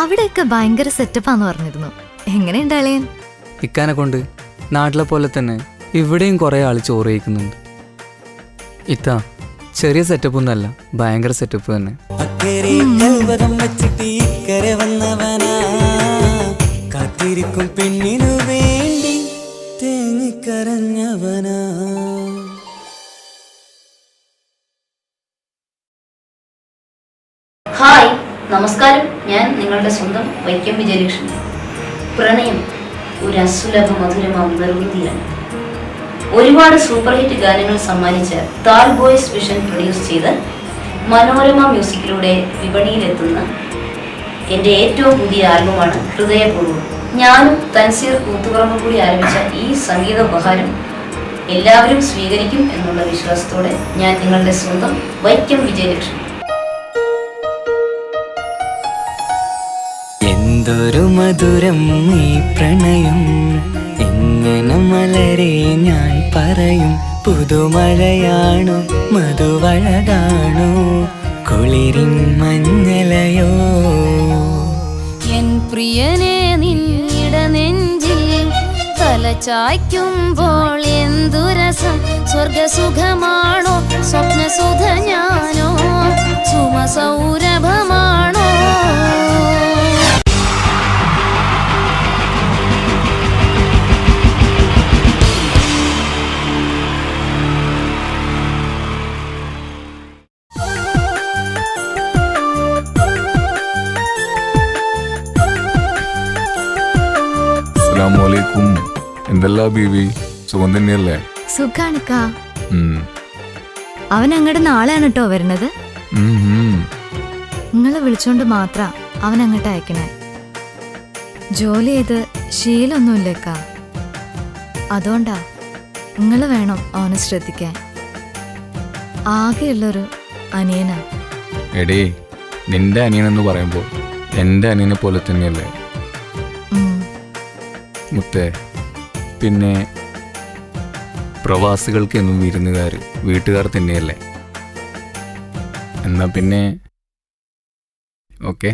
അവിടെയൊക്കെ ഭയങ്കര സെറ്റപ്പാന്ന് പറഞ്ഞിരുന്നു. എങ്ങനെയുണ്ട് അളിയൻ? ഇക്കാനെ കൊണ്ട് നാട്ടിലെ പോലെ തന്നെ ഇവിടെയും കുറേ ആൾ ചോറ് കഴിക്കുന്നുണ്ട്. ഇത്താ, ചെറിയ സെറ്റപ്പ് ഒന്നല്ല, ഭയങ്കര സെറ്റപ്പ് തന്നെ. അക്കരെ കൽവകം വച്ചിട്ട് ഇക്കരെ വന്നവനാ, കാത്തിരിക്കും പെണ്ണിനു വേണ്ടി തേങ്ങിക്കരഞ്ഞവനാ. ഹായ്, നമസ്കാരം. ഞാൻ നിങ്ങളുടെ സ്വന്തം വൈക്കം വിജയലക്ഷ്മി. പ്രണയം ഒരു അസുലഭ മധുരമാം നിർവൃതിയാണ്. ഒരുപാട് സൂപ്പർ ഹിറ്റ് ഗാനങ്ങൾ സമ്മാനിച്ച താൽ ബോയ്സ് വിഷൻ പ്രൊഡ്യൂസ് ചെയ്ത് മനോരമ മ്യൂസിക്കിലൂടെ വിപണിയിലെത്തുന്ന എൻ്റെ ഏറ്റവും പുതിയ ആൽബമാണ് ഹൃദയപൂർവ്വം. ഞാനും തൻസീർ കൂത്തുപറമ്പ് കൂടി ആരംഭിച്ച ഈ സംഗീത ഉപഹാരം എല്ലാവരും സ്വീകരിക്കും എന്നുള്ള വിശ്വാസത്തോടെ ഞാൻ നിങ്ങളുടെ സ്വന്തം വൈക്കം വിജയലക്ഷ്മി. എന്തൊരു മധുരം ഈ പ്രണയം, എങ്ങനെ മലരെ ഞാൻ പറയും. പുതുമഴയാണോ മധുവഴകാണോ കുളിരിൻ മഞ്ഞലയോ. എൻ പ്രിയനെ നിന്നിട നെഞ്ചിൽ തലചായ്ക്കുമ്പോൾ എന്തു രസം. സ്വർഗസുഖമാണോ സ്വപ്നസുധ ഞാനോ സുമസൗരഭമാണോ. അസ്സലാമലൈക്കും. എന്തല്ലാ ബീവി, സുഖം തന്നെയല്ലേ? സുഖാണിക്കാ. അവൻ അങ്ങോട്ട് നാളെയാണ് കേട്ടോ വരുന്നത്. നിങ്ങളെ വിളിച്ചോണ്ട് മാത്ര അവൻ അങ്ങോട്ട് അയക്കണേ. ജോലി ചെയ്ത് ശീലൊന്നുമില്ലേക്കാ, അതുകൊണ്ടാ. നിങ്ങൾ വേണം അവനെ ശ്രദ്ധിക്കാൻ. ആകെയുള്ളൊരു അനിയനാ. എടേ, നിന്റെ അനിയനെന്ന് പറയുമ്പോൾ എൻ്റെ അനിയനെ പോലെ തന്നെയല്ലേ മുത്തേ? പിന്നെ പ്രവാസികൾക്ക് എന്നും വിരുന്നുകാർ വീട്ടുകാർ തന്നെയല്ലേ? എന്നാ പിന്നെ ഓക്കെ.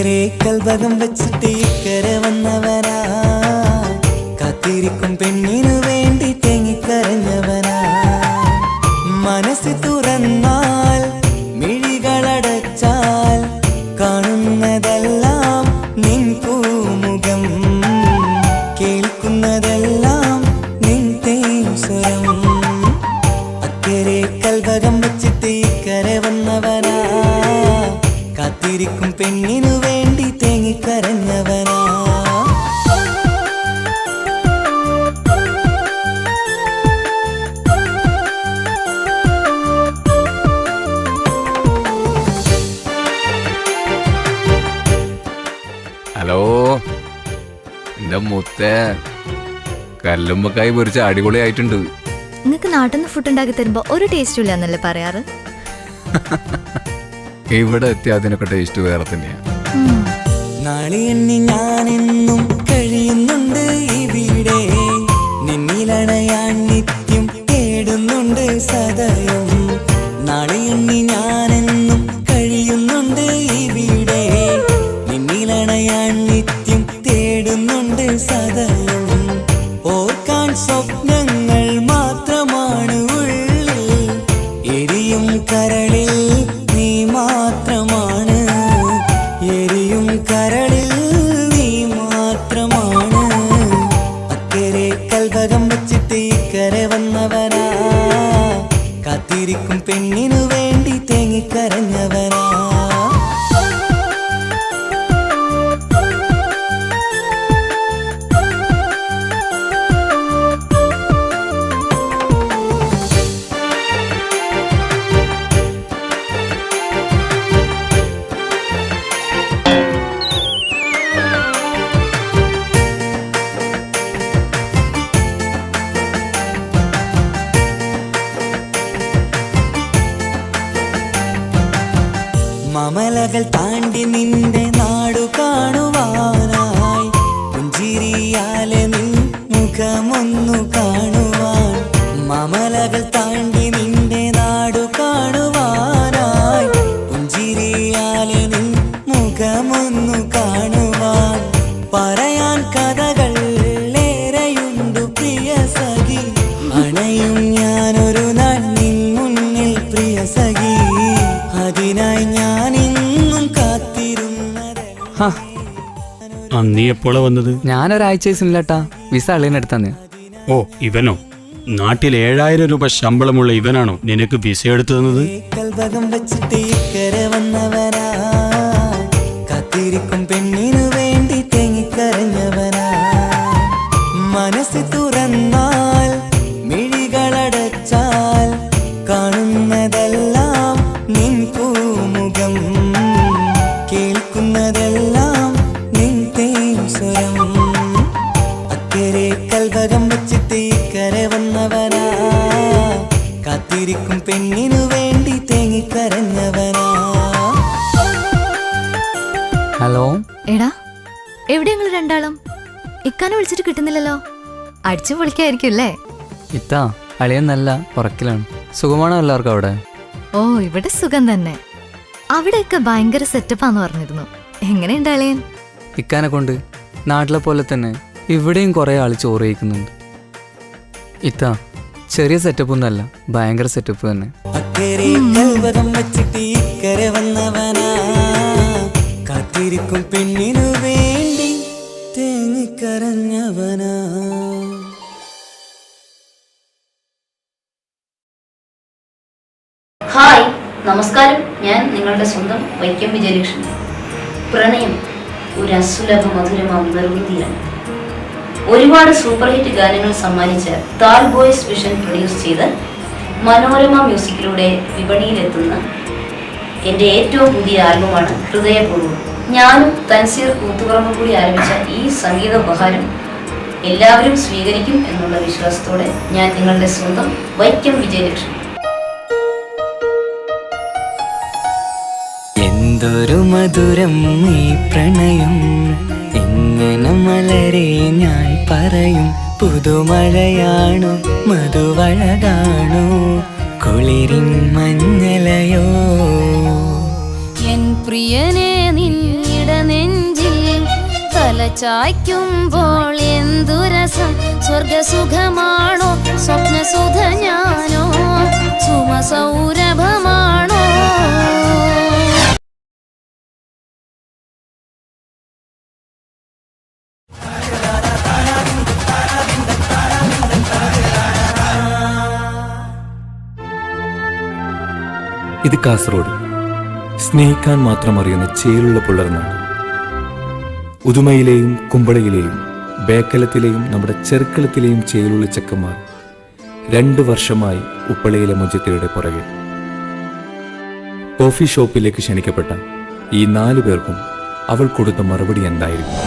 അക്കരെ കൽഭകം വെച്ചിട്ട് ഇക്കരെ വന്നവനാ കാത്തിരിക്കും പെണ്ണിനു വേണ്ടി തേങ്ങിക്കരഞ്ഞവനാ മനസ്സ് തുറന്നാൽ മിഴികളടച്ചാൽ കാണുന്നതെല്ലാം നിൻ പൂമുഖം കേൾക്കുന്നതെല്ലാം നിൻ തേൻ സ്വരം അക്കരെ കൽഭകം വെച്ചിട്ട് ഇക്കരെ വന്നവനാ കാത്തിരിക്കും പെണ്ണിനു വേണ്ടി തേങ്ങിക്കരഞ്ഞവനാ ഹലോ എന്റെ മുത്തേ കല്ലുമ്മക്കായി പൊരിച്ച അടിപൊളിയായിട്ടുണ്ട്. നിങ്ങക്ക് നാട്ടിൽ നിന്ന് ഫുഡ് ഉണ്ടാക്കി തരുമ്പോ ഒരു ടേസ്റ്റും ഇല്ല എന്നല്ലേ പറയാറ്? ഇവിടെ എത്തിയ അതിനൊക്കെ ടേസ്റ്റ് വേറെ തന്നെയാ. നാളെ എണ്ണി ഞാനെന്നും കഴിയുന്നുണ്ട് ഇവിടെ നിന്നിലണയാൻ നിത്യം തേടുന്നുണ്ട് സദയം നാളെ എണ്ണി ഞാനെന്നും കഴിയുന്നുണ്ട് ഇവിടെ നിന്നിലണയാൻ നിത്യം തേടുന്നുണ്ട് സദയം ഓർക്കാൻ സ്വപ്നങ്ങൾ മാത്രമാണ് ഉള്ളിൽ എരിയും കരളിൽ നീ മാത്രമാണ് എരിയും കരളിൽ നീ മാത്രമാണ് അക്കരെ കൽഭകം വെച്ചിട്ട് ഇക്കരെ വന്നവനാ കാത്തിരിക്കും പെണ്ണിനു വേണ്ടി തേങ്ങിക്കരഞ്ഞവനാ മമലകൾ താണ്ടി നിന്റെ നാടു കാണുവാനായി പുഞ്ചിരിയാലെ നിൻ മുഖമൊന്നു കാണുവാൻ മമലകൾ താണ്ടി നിന്റെ നാടു കാണുവാനായി പുഞ്ചിരിയാലെ നിൻ മുഖമൊന്നു കാണുവാൻ പറയാൻ കഥകൾ ഏറെയുണ്ടു പ്രിയ സഖി അണയും ഞാനൊരു നാൾ നിൻ മുന്നിൽ പ്രിയ സഖി അതിനായി ഞാൻ ഇന്നും കാത്തിരുന്നതല്ല. നീ എപ്പോഴാ വന്നത്? ഞാനൊരാഴ്ച ദിവസമില്ലട്ടാ, വിസ അളിയനെടുത്തന്ന്. ഓ ഇവനോ? നാട്ടിൽ 7000 രൂപ ശമ്പളമുള്ള ഇവനാണോ നിനക്ക് വിസ എടുത്തു തന്നത്? കൽഭകം വെച്ചിട്ട് ഇക്കരെ വന്നവനാ കാത്തിരിക്കും പെണ്ണിനു വേണ്ടി തേങ്ങിക്കരഞ്ഞവനാ മനസ്സ് തുറന്നാൽ മിഴികളടച്ചാൽ കാണുന്നതെല്ലാം നിൻ പൂമുഖം കേൾക്കുന്നതെല്ലാം നിൻ തേൻ സ്വരം അക്കരെ കൽഭകം വെച്ചിട്ട് ഇക്കരെ വന്നവനാ കാത്തിരിക്കും പെണ്ണിനു വേണ്ടി തേങ്ങിക്കരഞ്ഞവനാ ഹലോ എടാ, എവിടെ ഞങ്ങൾ രണ്ടാളും? ഇക്കാനെ വിളിച്ചിട്ട് കിട്ടുന്നില്ലല്ലോ. അടിച്ചു പൊളിക്കായിരിക്കും അല്ലേ? ഇത്താ അളിയൻ നല്ല ഉറക്കിലാണ്. സുഖമാണോ എല്ലാവർക്കും അവിടെ? ഓ, ഇവിടെ സുഖം തന്നെ. അവിടെയൊക്കെ ഭയങ്കര സെറ്റപ്പാന്ന് പറഞ്ഞിരുന്നു. എങ്ങനെയുണ്ട് അളിയൻ? ഇക്കാനെ കൊണ്ട് നാട്ടിലെ പോലെ തന്നെ ഇവിടെയും കുറേ ആൾ ചോറ് കഴിക്കുന്നുണ്ട്. ഇത്താ ചെറിയ സെറ്റപ്പ് ഒന്നല്ല, ഭയങ്കര സെറ്റപ്പ് തന്നെ. അക്കരെ കൽഭകം വെച്ചിട്ട് ഇക്കരെ വന്നവനാ കാത്തിരിക്കും പെണ്ണിനു വേണ്ടി തേങ്ങിക്കരഞ്ഞവനാ. ഹായ്, നമസ്കാരം. ഞാൻ നിങ്ങളുടെ സ്വന്തം വൈക്കം വിജയലക്ഷ്മി. പ്രണയം ഒരു അസുലഭ മധുരമാം നിർവൃതിയാണ്. ഒരുപാട് സൂപ്പർ ഹിറ്റ് ഗാനങ്ങൾ സമ്മാനിച്ച താൽ ബോയ്സ് വിഷൻ പ്രൊഡ്യൂസ് ചെയ്ത് മനോരമ മ്യൂസിക്കിലൂടെ വിപണിയിലെത്തുന്ന എൻ്റെ ഏറ്റവും പുതിയ ആൽബമാണ് ഹൃദയപൂർവ്വം. ഞാനും തൻസീർ കൂത്തുപറമ്പ് കൂടി ആരംഭിച്ച ഈ സംഗീത ഉപഹാരം എല്ലാവരും സ്വീകരിക്കും എന്നുള്ള വിശ്വാസത്തോടെ ഞാൻ നിങ്ങളുടെ സ്വന്തം വൈക്കം വിജയലക്ഷ്മി. എന്തൊരു മധുരം ഈ പ്രണയം എങ്ങനെ മലരെ ഞാൻ പറയും പുതുമഴയാണു മധുവഴകാണു കുളിരിൻ മഞ്ഞലയോ എൻ പ്രിയനെ നിന്നിടനെ ചായ്ക്കുമ്പോൾ എന്തു രസം സ്വർഗസുഖമാണോ സ്വപ്നസുധ ഞാനോ സുമസൗരഭമാണോ. ഇത് കാസർഗോഡ്, സ്നേഹിക്കാൻ മാത്രം അറിയുന്ന ചേലുള്ള പുള്ളർനാട്. ഉദുമയിലെയും കുമ്പളയിലെയും ബേക്കലത്തിലെയും നമ്മുടെ ചെറുക്കളത്തിലെയും ചേലുള്ള ചെക്കന്മാർ 2 വർഷമായി ഉപ്പളയിലെ മുജത്തയുടെ പുറകെ. കോഫി ഷോപ്പിലേക്ക് ക്ഷണിക്കപ്പെട്ട ഈ 4 പേർക്കും അവൾ കൊടുത്ത മറുപടി എന്തായിരിക്കും?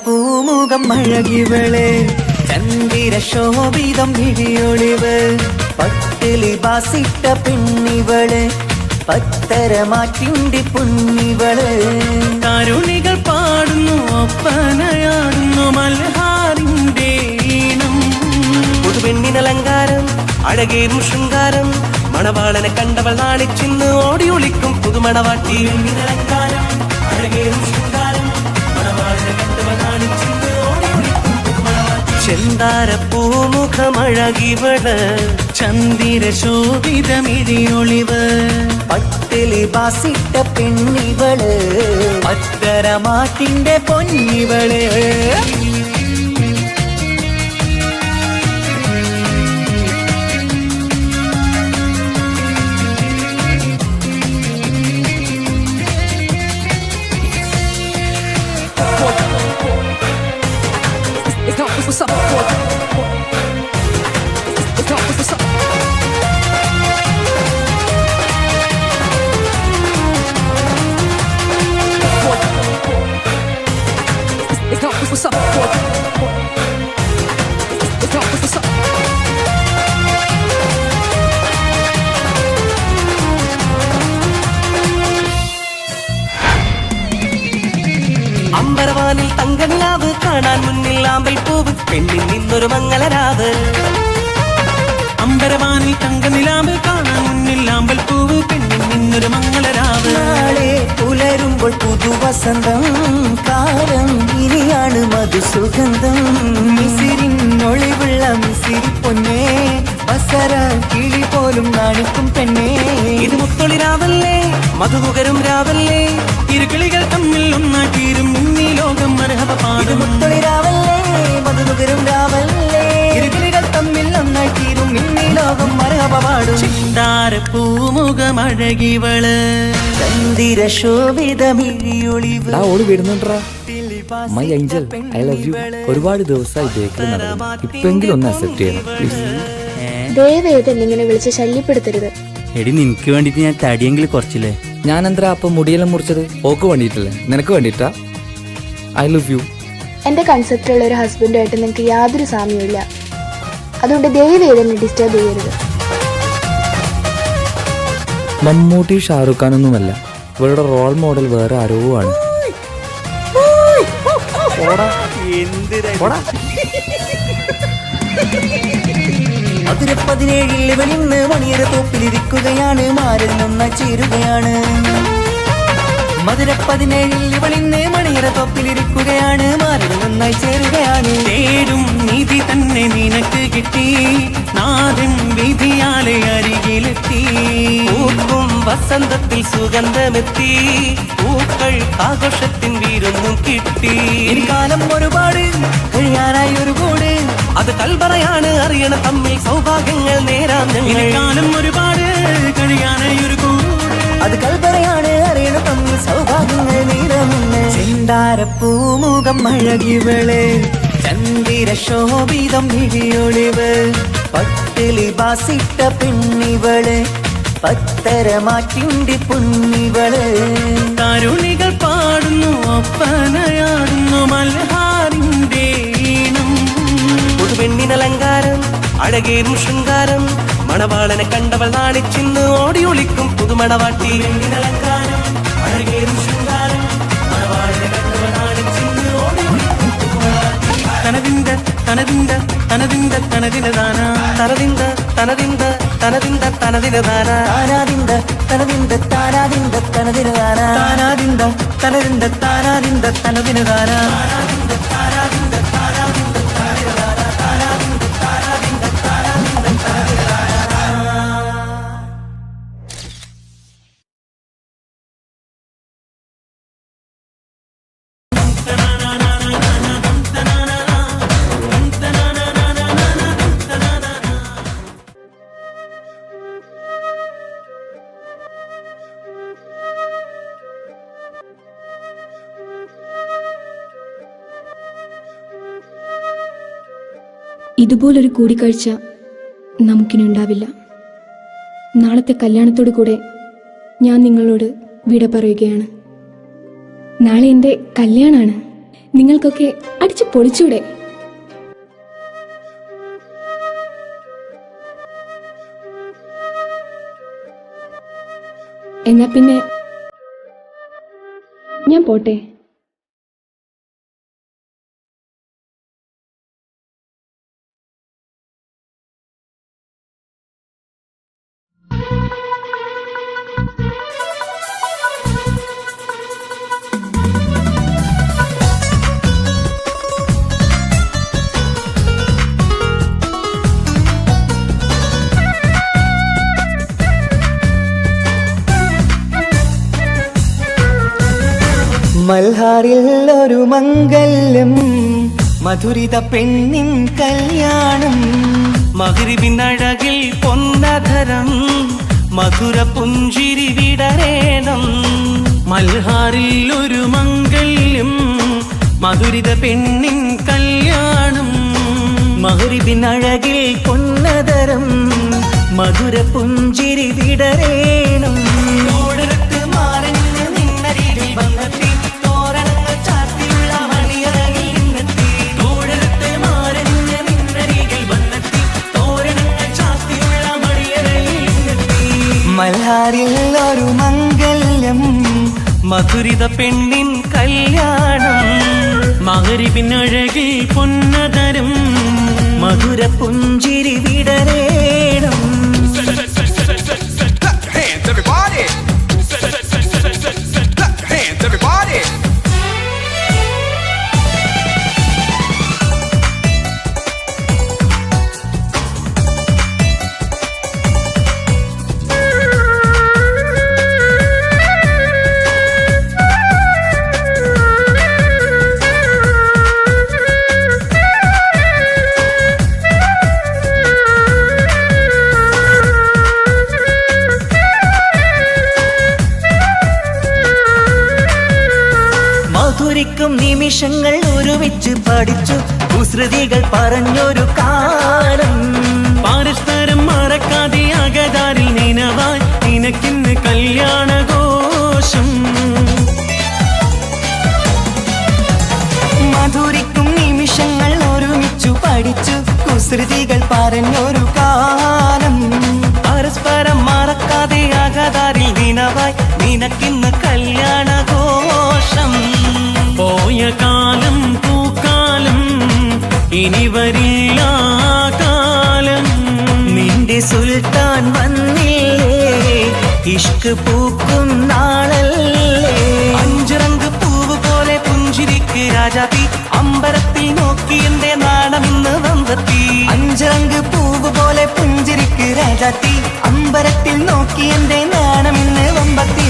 പൂമുഖം അഴകിവള് ചന്ദിര ശോഭിതം ഇഴിയൊളിവ് പട്ടിലി ബാസിട്ട പെണ്ണിവള് പത്തരമാറ്റിന്റെ പൊന്നിവള് കരുണികൾ പാടുന്നു ഒപ്പനയാടുന്നു മൽഹാറിന്റെ ഈണം പുതുപെണ്ണിനലങ്കാരം അഴകേറും ശൃംഗാരം മണവാളനെ കണ്ടവൾ നാണിച്ചിന്ന് ഓടി ഒളിക്കും പുതുമണവാട്ടി പെണ്ണിനലങ്കാരം അഴകേറും ശൃംഗാരം ചെന്താര പൂമുഖമഴകിവള് ചന്ദിര ശോഭിതമിഴിയൊളിവ് പട്ടിലി ബാസിട്ട പെണ്ണിവള് പത്തരമാറ്റിന്റെ പൊന്നിവള് അമ്പരവാനിൽ തങ്കനിലാവ് കാണാൻ മുന്നിൽ ആമ്പൽ പൂവ് പെണ്ണിൽ നിന്നൊരു മംഗളരാവ് അമ്പരവാനിൽ തങ്കനിലാവ് കാണാൻ മുന്നിൽ ആമ്പൽ പൂവ് പെണ്ണിൽ നിന്നൊരു മംഗളരാവ് നാളെ പുലരുമ്പോൾ പുതുവസന്തം കാലം ഇനിയാണ് മധുസുഗന്ധം മിസിരിനൊളിവുള്ള മിസിരി പൊന്നേ ബസര കിളി പോലും നാണിക്കും പെണ്ണേ ഇത് മുത്തൊളി രാവല്ലേ മധുമുകരും രാവല്ലേ ഇരുകിളികൾ തമ്മിൽ ഒന്നാക്കിരും ഇന്നീ ലോകം മരഹബ പാടും മുത്തൊളി രാവല്ലേ മധുമുകരും രാവല്ലേ ഇരുകിളികൾ തമ്മിൽ ഒന്നാക്കിരും ഇന്നീ ലോകം മരഹബ പാടും ചിന്താര പൂമുഖമഴകിവള് ചന്ദിര ശോഭിതമിഴിയൊളിവ് ഓടി വരുന്നുണ്ടാ my angel, I love you. ഒരുപാട് ദിവസമായി ബേക്കിൽ നടന്നു, ഇപ്പെങ്കിലും ഒന്ന് അക്സെപ്റ്റ് ചെയ്യണം പ്ലീസ്. ദയവേദൻ ഇങ്ങനെ വിളിച്ച് ശല്യപ്പെടുത്തരുത്. എടി നിനക്ക് വേണ്ടിട്ട് ഞാൻ തടിയെങ്കിലും കുറച്ചില്ലേ. ഞാൻ എന്താ അപ്പം മുടിയെല്ലാം മുറിച്ചത്? ഓക്ക് വേണ്ടിയിട്ടല്ലേ? നിനക്ക് വേണ്ടിയിട്ടാ? I love U. എന്റെ കൺസെപ്റ്റുള്ള ഒരു ഹസ്ബൻഡുമായിട്ട് നിങ്ങൾക്ക് യാതൊരു സാമ്യമില്ല. അതുകൊണ്ട് ദയവേദനെ ഡിസ്റ്റർബ് ചെയ്യരുത്. മമ്മൂട്ടി ഷാറുഖ് ഖാനൊന്നുമല്ല, ഇവരുടെ റോൾ മോഡൽ വേറെ ആരോ ആണ്. മധുര 17 വെളിന്ന് മണിയര തോപ്പിലിരിക്കുകയാണ് മാറിൽ നിന്ന് ചേരുകയാണ് മധുര 17 വെളിന്ന് മണിയര തോപ്പിലിരിക്കുകയാണ് മാറിൽ നന്നായി ചേരുകയാണ് തേടും നീതി തന്നെ നിനക്ക് കിട്ടി നാദൻ വിധിയാലെ അരികിലെത്തി പൂക്കും വസന്തത്തിൽ സുഗന്ധമെത്തി പൂക്കൾ ആഘോഷത്തിൻ വീരൊന്നും കിട്ടി കാലം ഒരുപാട് കഴിയാനായി ഒരു കൂട് അത് കൽപറയാണ് അറിയണ തമ്മിൽ സൗഭാഗ്യങ്ങൾ നേരാം കാലം ഒരുപാട് കഴിയാനായി ഒരു കൂട് അത് കൽപറയാണ് അറിയണ തമ്മിൽ സൗഭാഗ്യങ്ങൾ നേരാമെന്ന് ചെന്താര പൂമുഖം അഴകിവള് ചന്ദിര ചിരശോഭിതം മിഴിയൊളിവ് പട്ടിലി ബാസിട്ട പെണ്ണിവള് പത്തരമാറ്റിന്റെ പൊന്നിവള് തരുണികൾ പാടുന്നു ഒപ്പനയാടുന്നു മൽഹാറിന്റെ ഈണം പുതുപെണ്ണിനലങ്കാരം അഴകേറും ശൃംഗാരം മണവാളനെ കണ്ടവൾ നാണിച്ചിന്ന് ഓടി ഒളിക്കും പുതുമണവാട്ടി പെണ്ണിനലങ്കാരം അഴകേറും ശൃംഗാരം മണവാളനെ കണ്ടവൾ നാണിച്ചിന്ന് ഓടി ഒളിക്കും പുതുമണവാട്ടി തനതിന്ത തനതിന്ത തനതിന്ത തനതിനദാന തനതിന്ത തനതിന്ത തനതിന്ത തനതിനദാന താനാതിന്ത തനതിന്ത താനാതിന്ത തനതിനദാന താനാതിന്ത തനതിന്ത താനാതിന്ത തനതിനദാന താനാതിന്ത താനാതിന്ത താനാതിന്ത തനതിനദാന താനാതിന്ത താനാതിന്ത താനാതിന്ത തനതിനദാന. ഇതുപോലൊരു കൂടിക്കാഴ്ച നമുക്കിനുണ്ടാവില്ല. നാളത്തെ കല്യാണത്തോടു കൂടെ ഞാൻ നിങ്ങളോട് വിട പറയുകയാണ്. നാളെ എൻ്റെ കല്യാണമാണ്. നിങ്ങൾക്കൊക്കെ അടിച്ചു പൊളിച്ചൂടെ? എന്നാ പിന്നെ ഞാൻ പോട്ടെ. മൽഹാറിൽ ഒരു മംഗല്യം മധുരിത പെണ്ണിൻ കല്യാണം മഗ്രിബിനഴകിൽ പൊന്നധരം മധുര പുഞ്ചിരി വിടരേണം മൽഹാറിൽ ഒരു മംഗല്യം മധുരിത പെണ്ണിൻ കല്യാണം മഗ്രിബിനഴകിൽ പൊന്നധരം മധുര പുഞ്ചിരി വിടരേണം മൽഹാറിൽ ഒരു മംഗല്യം മധുരിത പെണ്ണിൻ കല്യാണം മഗ്രിബിനഴകിൽ പൊന്നതരം മധുര പുഞ്ചിരി വിടരേണം. മധുരിക്കും നിമിഷങ്ങൾ ഒരുമിച്ച് പഠിച്ചു കുസൃതികൾ പറഞ്ഞൊരു കാലം പരസ്പരം മറക്കാതെ അകതാരിൽ നിനവായി നിനക്കിന്ന് കല്യാണഘോഷം മധുരിക്കും നിമിഷങ്ങൾ ഒരുമിച്ചു പഠിച്ചു കുസൃതികൾ പറഞ്ഞൊരു കാലം പരസ്പരം മറക്കാതെ അകതാരിൽ നിനവായി നിനക്കിന്ന് കല്യാണഘോഷം പോയ കാലം പൂക്കാലം ഇനി വരില്ല കാലം നിന്റെ സുൽത്താൻ വന്നില്ലേ ഇഷ്ക് പൂക്കും നാളല്ലേ അഞ്ചിറങ്ക് പൂവ് പോലെ പുഞ്ചിരിക്ക് രാജാതി അമ്പരത്തിൽ നോക്കി എന്റെ നാടമിന്ന് വന്നെത്തി അഞ്ചിറങ്ക് പൂവ് പോലെ പുഞ്ചിരിക്ക് രാജാതി അമ്പരത്തിൽ നോക്കി എന്റെ നാടമിന്ന് വമ്പത്തി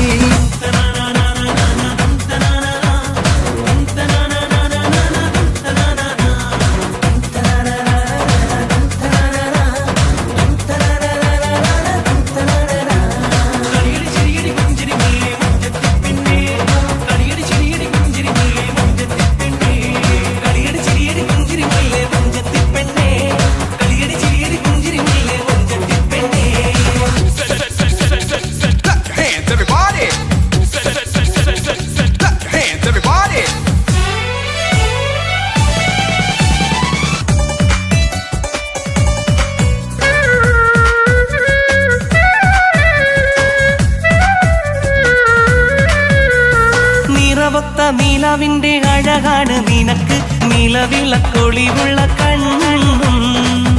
നിറവൊത്ത നീലാവിന്റെ അഴകാണ് നിനക്ക്, നിലവിളക്കൊളിവുള്ള കണ്ണും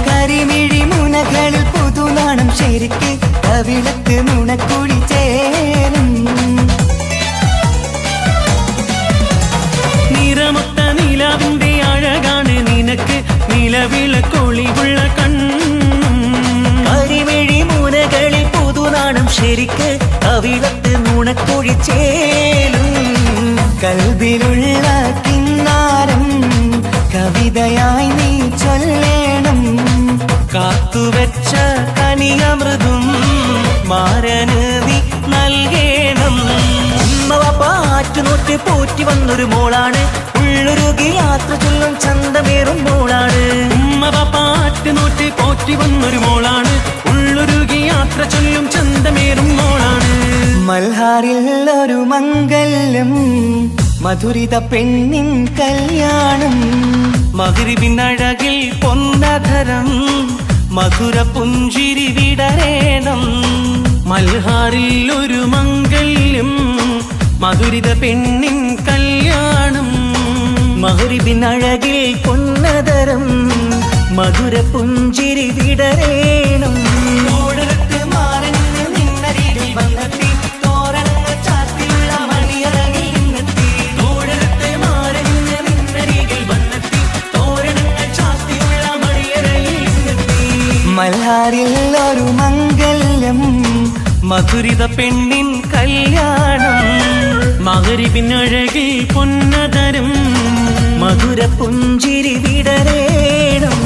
കരിമിഴി മുനകളിൽ പുതുനാണം ശരിക്ക് കവിളത്ത് നുണക്കുഴി ചേരും. നിറമൊത്ത നീലാവിന്റെ അഴകാണ് നിനക്ക്, നിലവിളക്കൊളിവുള്ള കണ്ണും കരിമിഴി മുനകളിൽ പുതുനാണം ശരിക്ക് കവിളത്ത് നുണക്കുഴി ചേരും. കൽബിലുള്ള കിന്നാരം കവിതയായി നീ ചൊല്ലേണം. കാത്തുവെച്ച കനിയമൃതും മാരന് നീ നൽകേണം. പാറ്റുനോറ്റ് പോറ്റി വന്നൊരു മോളാണ്, ഉള്ളൊരുകി യാത്ര ചൊല്ലും ചന്തമേറും മോളാണ്. പാറ്റുനോറ്റ് പോറ്റി വന്നൊരു മോളാണ്, ഉള്ളൊരുകി യാത്ര ചൊല്ലും ചന്തമേറും മോളാണ്. മൽഹാറിൽ ഒരു മംഗല്യം മധുരിത പെണ്ണിൻ കല്യാണം. മഗ്രിബിനഴകിൽ പൊന്നധരം മധുര പുഞ്ചിരി വിടരേണം. മൽഹാറിൽ ഒരു മംഗല്യം മധുരിത പെണ്ണിൻ കല്യാണം. മഗ്രിബിനഴകിൽ പൊന്നതരം മധുര പുഞ്ചിരി വിടരേണം. ഓടരത്ത് മാറന്ന് നിന്നരികിൽ വന്നെത്തി, തോരണങ്ങൾ ചാർത്തിയുള്ള മണിയറകിൽ നിന്നെത്തി. ഓടരത്ത് മാറന്ന് നിന്നരികിൽ വന്നെത്തി, തോരണങ്ങൾ ചാർത്തിയുള്ള മണിയറകിൽ നിന്നെത്തി. മൽഹാറിൽ ഒരു മംഗല്യം മധുരിത പെണ്ണിൻ കല്യാണം. മഗ്രിബിനഴകിൽ പൊന്നതരം മധുര പുഞ്ചിരി വിടരേണം.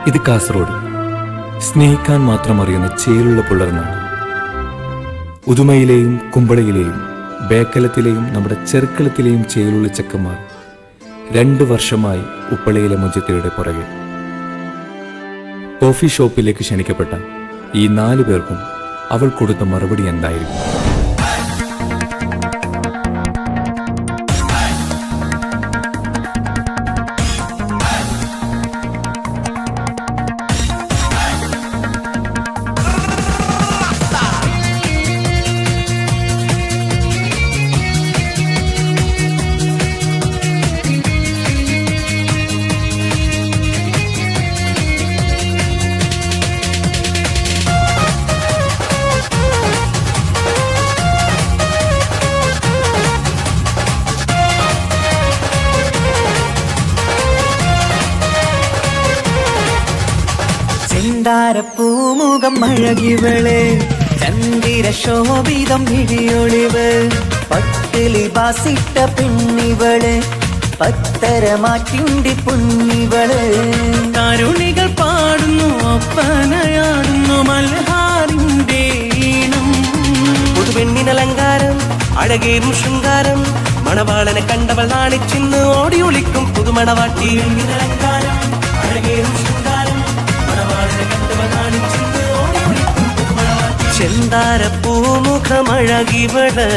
ഇത് കാസർഗോഡ്, സ്നേഹിക്കാൻ മാത്രം അറിയുന്ന ചേലുള്ള പുള്ളർനാട്. ഉദുമയിലെയും കുമ്പളയിലെയും ബേക്കലത്തിലെയും നമ്മുടെ ചെറുക്കളത്തിലെയും ചേലുള്ള ചെക്കന്മാർ 2 വർഷമായി ഉപ്പളയിലെ മുജത്തയുടെ പുറകെ. കോഫി ഷോപ്പിലേക്ക് ക്ഷണിക്കപ്പെട്ട ഈ 4 പേർക്കും അവൾ കൊടുത്ത മറുപടി എന്തായിരിക്കും? പൂമുഖം അഴകിവള്, ചന്ദിര ശോഭിതം ഇടിയൊളിവ്, പട്ടിലി ബാസിട്ട പെണ്ണിവള്, പത്തരമാറ്റിന്റെ പൊന്നിവള്. തരുണികൾ പാടുന്നു ഒപ്പനയാടുന്നു മൽഹാറിന്റെ ഈണം. പുതുപെണ്ണിനലങ്കാരം അഴകേറും ശൃംഗാരം, മണവാളനെ കണ്ടവൾ നാണിച്ചിന്ന് ഓടി ഒളിക്കും പുതുമണവാട്ടി. അലങ്കാരം അഴകേറും ശൃംഗാരം, മണവാളനെ കണ്ടവൾ നാണിച്ചിന്ന് ഓടി ഒളിക്കും പുതുമണവാട്ടി. ചെന്താര പൂമുഖമഴകിവള്,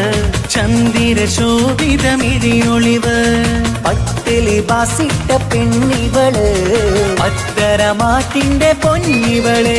ചന്ദിര ശോഭിതമിഴിയൊളിവ്, പട്ടിലി ബാസിട്ട പെണ്ണിവള്, പത്തരമാറ്റിന്റെ പൊന്നിവള്.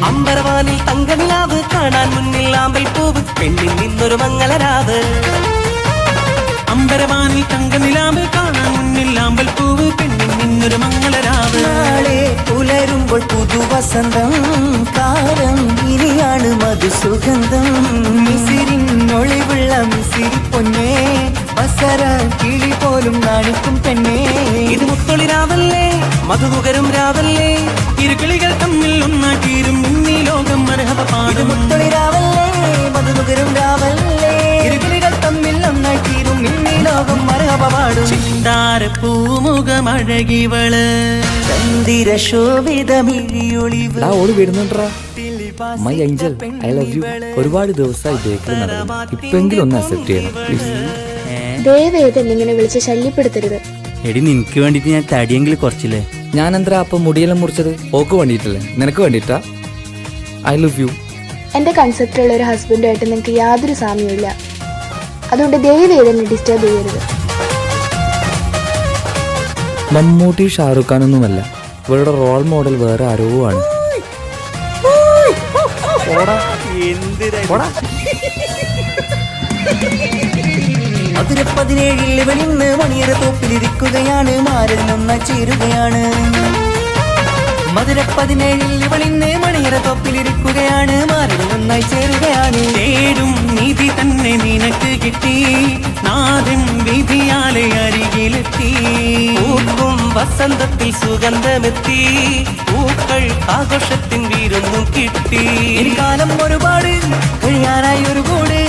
അമ്പരവാനിൽ തങ്കനിലാവ് കാണാൻ മുന്നിൽ ആമ്പൽ പൂവ്, പെണ്ണിൽ നിന്നൊരു മംഗളരാവ്. അമ്പരവാനിൽ തങ്കനിലാവ് കാണാൻ മുന്നിൽ ആമ്പൽ പൂവ്, പെണ്ണിൽ നിന്നൊരു മംഗളരാവ്. നാളെ പുലരുമ്പോൾ പുതുവസന്തം കാലം, ഇനിയാണ് മധുസുഗന്ധം. മിസിരിനൊളിവുള്ള മിസിരി പൊന്നേ, വസര കിളി പോലും നാണിക്കും പെണ്ണേ. ഇത് മുത്തൊളിരാവല്ലേ മധുനുകരും രാവല്ലേ ഇരുകിളികൾ തമ്മിൽ ഒന്നാക്കീരും ഇന്നീ ലോകം മരഹബ പാടും മുത്തൊളിരാവല്ലേ മധുനുകരും രാവല്ലേ ഇരുകിളികൾ തമ്മിൽ ഒന്നാക്കീരും ഇന്നീ ലോകം മരഹബ പാടും ചിന്താര പൂമുഖമഴകിവള് ചന്ദിര ശോഭിതമിഴിയൊളിവ് ഓള് വരുന്നുണ്ടാ my angel I love you. ഒരുപാട് ദിവസമായി ബേക്കിൽ നടന്നു. ഇപ്പെങ്കിലും ഒന്ന് അക്സെപ്റ്റ് ചെയ്യണം പ്ലീസ്. ദയവേദൻ ഇങ്ങനെ വിളിച്ച് ശല്യപ്പെടുത്തരുത്. എടി നിനക്ക് വേണ്ടിട്ട് ഞാൻ തടിയെങ്കിലും കുറച്ചില്ലേ. ഞാൻ എന്താ അപ്പം മുടിയെല്ലാം മുറിച്ചത്? ഓക്ക് വേണ്ടിയിട്ടല്ലേ? നിനക്ക് വേണ്ടിയിട്ടാ? I love U. എൻ്റെ കൺസെപ്റ്റുള്ള ഒരു ഹസ്ബൻഡുമായിട്ട് നിങ്ങൾക്ക് യാതൊരു സാമ്യമില്ല. അതുകൊണ്ട് ദയവേദനെ ഡിസ്റ്റർബ് ചെയ്യരുത്. മമ്മൂട്ടി ഷാറുഖ് ഖാനൊന്നുമല്ല, ഇവരുടെ റോൾ മോഡൽ വേറെ ആരോ ആണ്. മധുര 17 ഇവളിന്ന് മണിയറ തോപ്പിലിരിക്കുകയാണ്, മാറിൽ നിന്ന് ചേരുകയാണ്. മധുര 17 ഇവളിന്ന് മണിയറ തോപ്പിലിരിക്കുകയാണ്, മാറിൽ നന്നായി ചേരുകയാണ്. തേടും നീതി തന്നെ നിനക്ക് കിട്ടി, നാദൻ വിധിയാലെ അരികിലെത്തി. പൂക്കും വസന്തത്തിൽ സുഗന്ധമെത്തി, പൂക്കൾ ആഘോഷത്തിൻ വീരൊന്നും കിട്ടി. കാലം ഒരുപാട് കഴിയാനായി ഒരു കൂട്,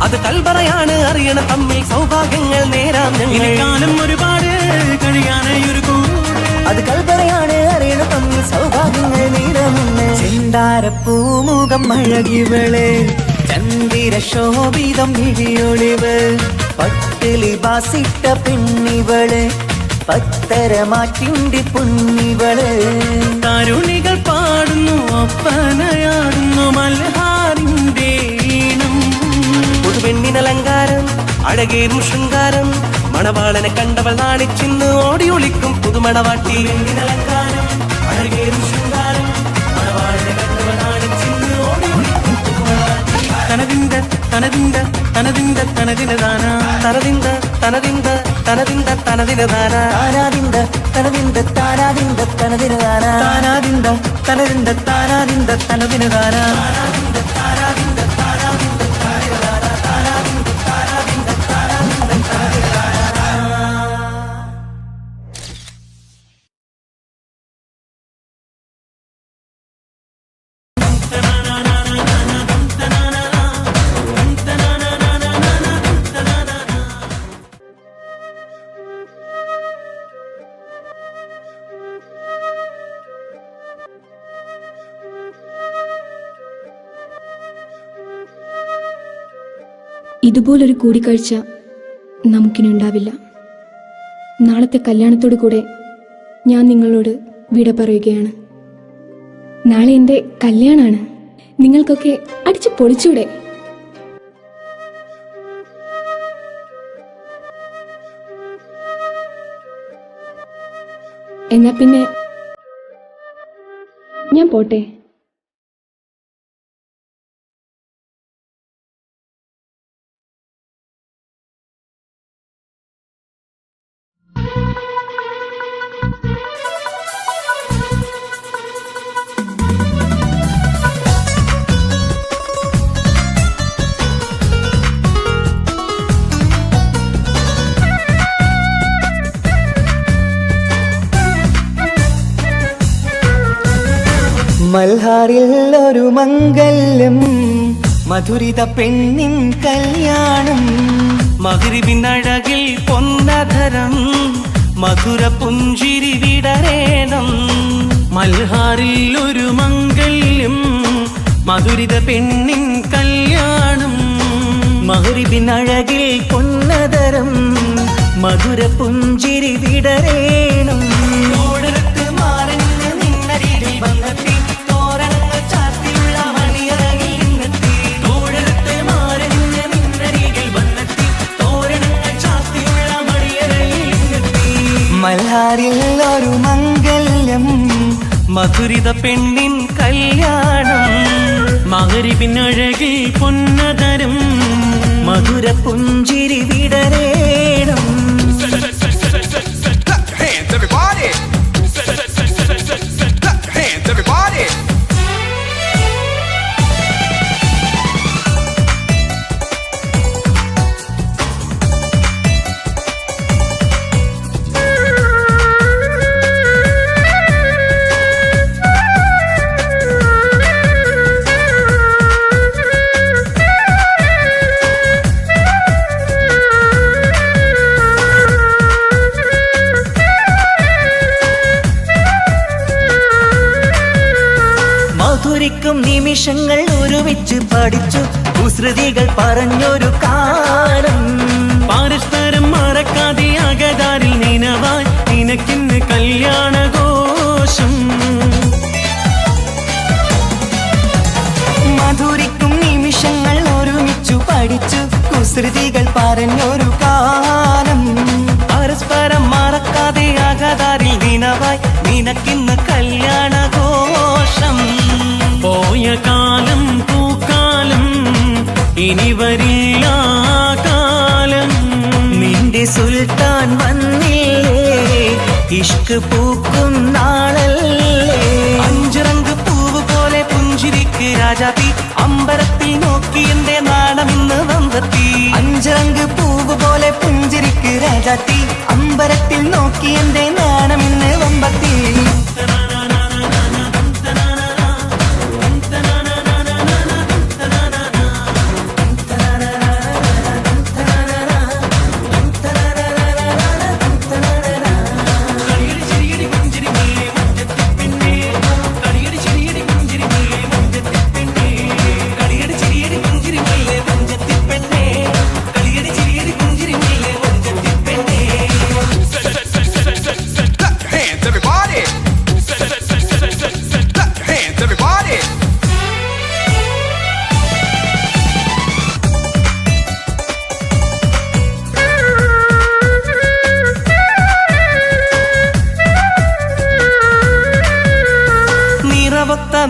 അത് കൽപറയാണ് അറിയണ തമ്മിൽ സൗഭാഗ്യങ്ങൾ നേരാം ഞങ്ങൾ. കാലം ഒരുപാട് കഴിയാനായി ഒരു കൂട്, അത് കൽപ്പറയാണ് അറിയണ തമ്മിൽ സൗഭാഗ്യങ്ങൾ നീരമുന്ന്. ചെന്താരപ്പൂമുഖം അഴകിവള് ചന്ദിര ശോഭിതം മിഴിയൊളിവ്, പട്ടിലി ബാസിട്ട പെണ്ണിവള് പത്തരമാറ്റിന്റെ പൊന്നിവള്. തരുണികൾ പാടുന്നു ഒപ്പനയാടുന്നു മൽഹാറിന്റെ ഈണം. പുതുപെണ്ണിനലങ്കാരം അഴകേറും ശൃംഗാരം, മണവാളനെ കണ്ടവൾ നാണിച്ചിന്ന് ഓടി ഒളിക്കും പുതുമണവാട്ടി. പെണ്ണിനലങ്കാരം അഴകേറും ശൃംഗാരം, മണവാളനെ കണ്ടവൾ നാണിച്ചിന്ന് ഓടി ഒളിക്കും പുതുമണവാട്ടി. തനതിന്ത തനതിന്ത തനതിന്ത തനതിനദാന തനതിന്ത തനതിന്ത തനതിന്ത തനതിനദാന താനാദിന്ത തനതിന്ത താനാദിന്ത തനതിനദാന താനാദിന്ത തനതിന്ത താനാദിന്ത തനതിനദാന. ഇതുപോലൊരു കൂടിക്കാഴ്ച നമുക്കിനുണ്ടാവില്ല. നാളത്തെ കല്യാണത്തോടു കൂടെ ഞാൻ നിങ്ങളോട് വിട പറയുകയാണ്. നാളെ എൻ്റെ കല്യാണമാണ്. നിങ്ങൾക്കൊക്കെ അടിച്ചു പൊളിച്ചൂടെ? എന്നാ പിന്നെ ഞാൻ പോട്ടെ. മൽഹാറിൽ ഒരു മംഗല്യം, മധുരിത പെണ്ണിൻ കല്യാണം. മഗ്രിബിനഴകിൽ പൊന്നധരം, മധുര പുഞ്ചിരി വിടരേണം. മൽഹാറിൽ ഒരു മംഗല്യം, മധുരിത പെണ്ണിൻ കല്യാണം. മഗ്രിബിനഴകിൽ പൊന്നതരം, മധുര പുഞ്ചിരി വിടരേണം. ഓടരത്ത് മാറഞ്ഞ് നിന്നരികിൽ വന്നെത്തി, തോരണങ്ങൾ ചാത്തിയുള്ള മണിയറകിൽ നിന്നെത്തി. ഓടരത്ത് മാറഞ്ഞ് നിന്നരികിൽ വന്നെത്തി, തോരണങ്ങൾ ചാത്തിയുള്ള മണിയറകിൽ നിന്നെത്തി. മൽഹാറിൽ ഒരു മംഗല്യം, മധുരിത പെണ്ണിൻ കല്യാണം. മഗ്രിബിനഴകിൽ പൊന്നതരം, മധുര പുഞ്ചിരി വിടരേണം. മധുരിക്കും നിമിഷങ്ങൾ ഒരുമിച്ച് പഠിച്ചു കുസൃതികൾ പറഞ്ഞൊരു കാലം പരസ്പരം മറക്കാതെ അകതാരിൽ നിനവായി നിനക്കിന്ന് കല്യാണഘോഷം മധുരിക്കും നിമിഷങ്ങൾ ഒരുമിച്ചു പഠിച്ചു കുസൃതികൾ പറഞ്ഞൊരു കാലം പരസ്പരം മറക്കാതെ അകതാരിൽ നിനവായി നിനക്കിന്ന് കല്യാണഘോഷം പോയ കാലം പൂക്കാലം ഇനി വരില്ല കാലം നിന്റെ സുൽത്താൻ വന്നില്ലേ ഇഷ്ക് പൂക്കും നാളല്ലേ അഞ്ചിറങ്ക് പൂവ് പോലെ പുഞ്ചിരിക്ക് രാജാതി അമ്പരത്തിൽ നോക്കി എന്റെ നാടമിന്ന് വന്നെത്തി അഞ്ചിറങ്ക് പൂവ് പോലെ പുഞ്ചിരിക്ക് രാജാത്തി അമ്പരത്തിൽ നോക്കി എന്റെ നാണമിന്ന് വമ്പത്തി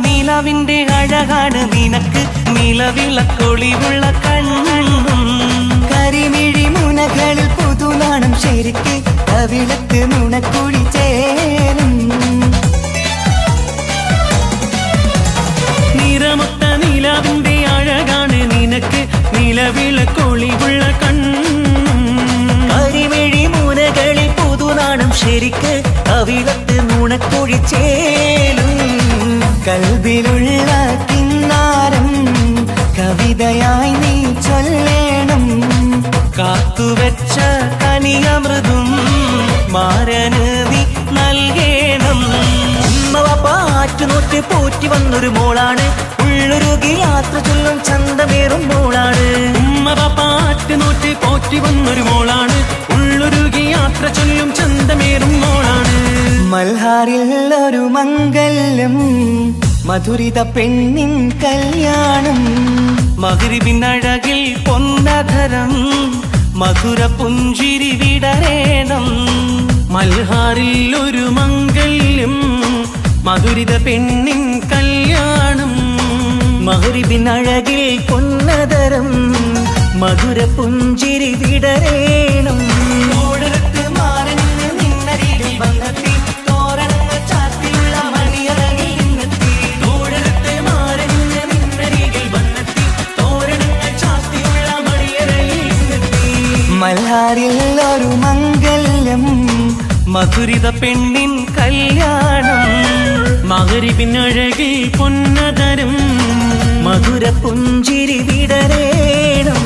നിലവിന്റെ അഴകാണ് നിനക്ക് നിലവിളക്കൊളിവുള്ള കണ്ണും കരിമിഴി മുനകളിൽ പുതുനാണം ശരിക്ക് കവിളത്ത് നുണക്കുഴി ചേരും നിറമൊത്ത നിലവിന്റെ അഴകാണ് നിനക്ക് നിലവിളക്കൊളിവുള്ള കണ്ണും കരിമിഴി മുനകളിൽ പുതുനാണം ശരിക്ക് കവിളത്ത് നുണക്കുഴി ചേരും കൽബിലുള്ള കിന്നാരം കവിതയായി നീ ചൊല്ലേണം കാത്തുവെച്ച കനിയമൃതും മാരന് നീ നൽകേണം പാറ്റുനോറ്റ് പോറ്റി വന്നൊരു മോളാണ് ഉള്ളൊരുകി യാത്ര ചൊല്ലും ചന്തമേറും മോളാണ് പാറ്റുനോറ്റ് പോറ്റി വന്നൊരു മോളാണ് ഉള്ളൊരുകി യാത്ര ചൊല്ലും ചന്തമേറും മോളാണ് മൽഹാറിൽ ഒരു മംഗല്യം മധുരിത പെണ്ണിൻ കല്യാണം മഗ്രിബിനഴകിൽ പൊന്നധരം മധുര പുഞ്ചിരി വിടരേണം മൽഹാറിൽ ഒരു മംഗല്യം മധുരിത പെണ്ണിൻ കല്യാണം മഗ്രിബിനഴകിൽ പൊന്നധരം മധുര പുഞ്ചിരി വിടരേണം ഓടരത്ത് മാറന്ന് നിന്നരികിൽ വന്നെത്തി തോരണങ്ങൾ ചാത്തിയുള്ള മണിയറകിൽ നിന്നെത്തി ഓടരത്ത് മാറന്ന് നിന്നരികിൽ വന്നെത്തി തോരണങ്ങൾ ചാത്തിയുള്ള മണിയറകിൽ നിന്നെത്തി മൽഹാറിൽ ഒരു മംഗല്യം മധുരിത പെണ്ണിൻ കല്യാണം മഗ്രിബിനഴകിൽ പൊന്നതരം മധുര പുഞ്ചിരി വിടരേണം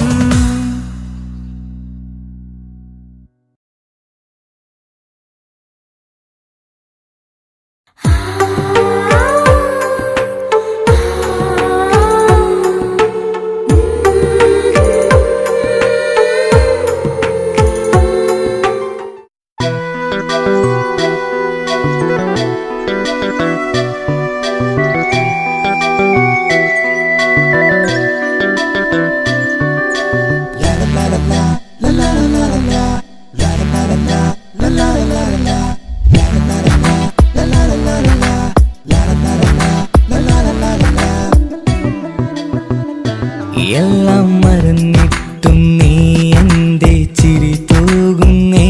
എല്ലാം മറന്നിട്ടും നീ എന്റെ ചിരി തൂകുന്നേ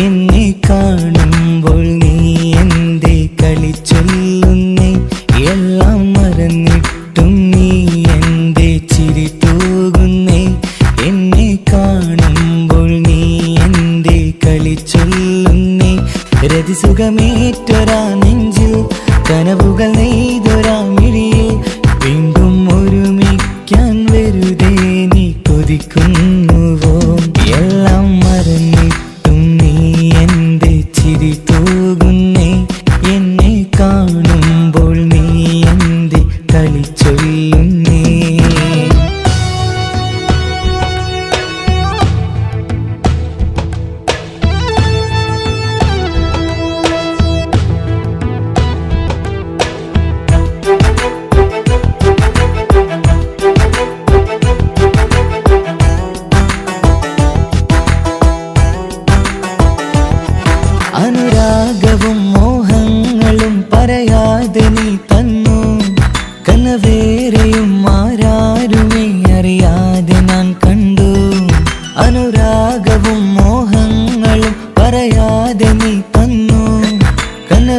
എന്നെ കാണുമ്പോൾ നീ എന്റെ കളി ചൊല്ലുന്നേ എല്ലാം മറന്നിട്ടും നീ എന്റെ ചിരി തൂകുന്നേ എന്നെ കാണുമ്പോൾ നീ എന്റെ കളി ചൊല്ലുന്നേ രതിസുഖമേറ്റൊരാ നെഞ്ചിൽ കനവുകൾ നെയ്തൊരാ മിഴിയിൽ വീണ്ടും ഒരുമിക്കാൻ വെറുതെ നീ കൊതിക്കുന്നുവോ എല്ലാം മറന്നിട്ടും നീ എന്റെ ചിരി തൂകുന്നേ എന്നെ കാണുമ്പോൾ നീ എന്റെ കളി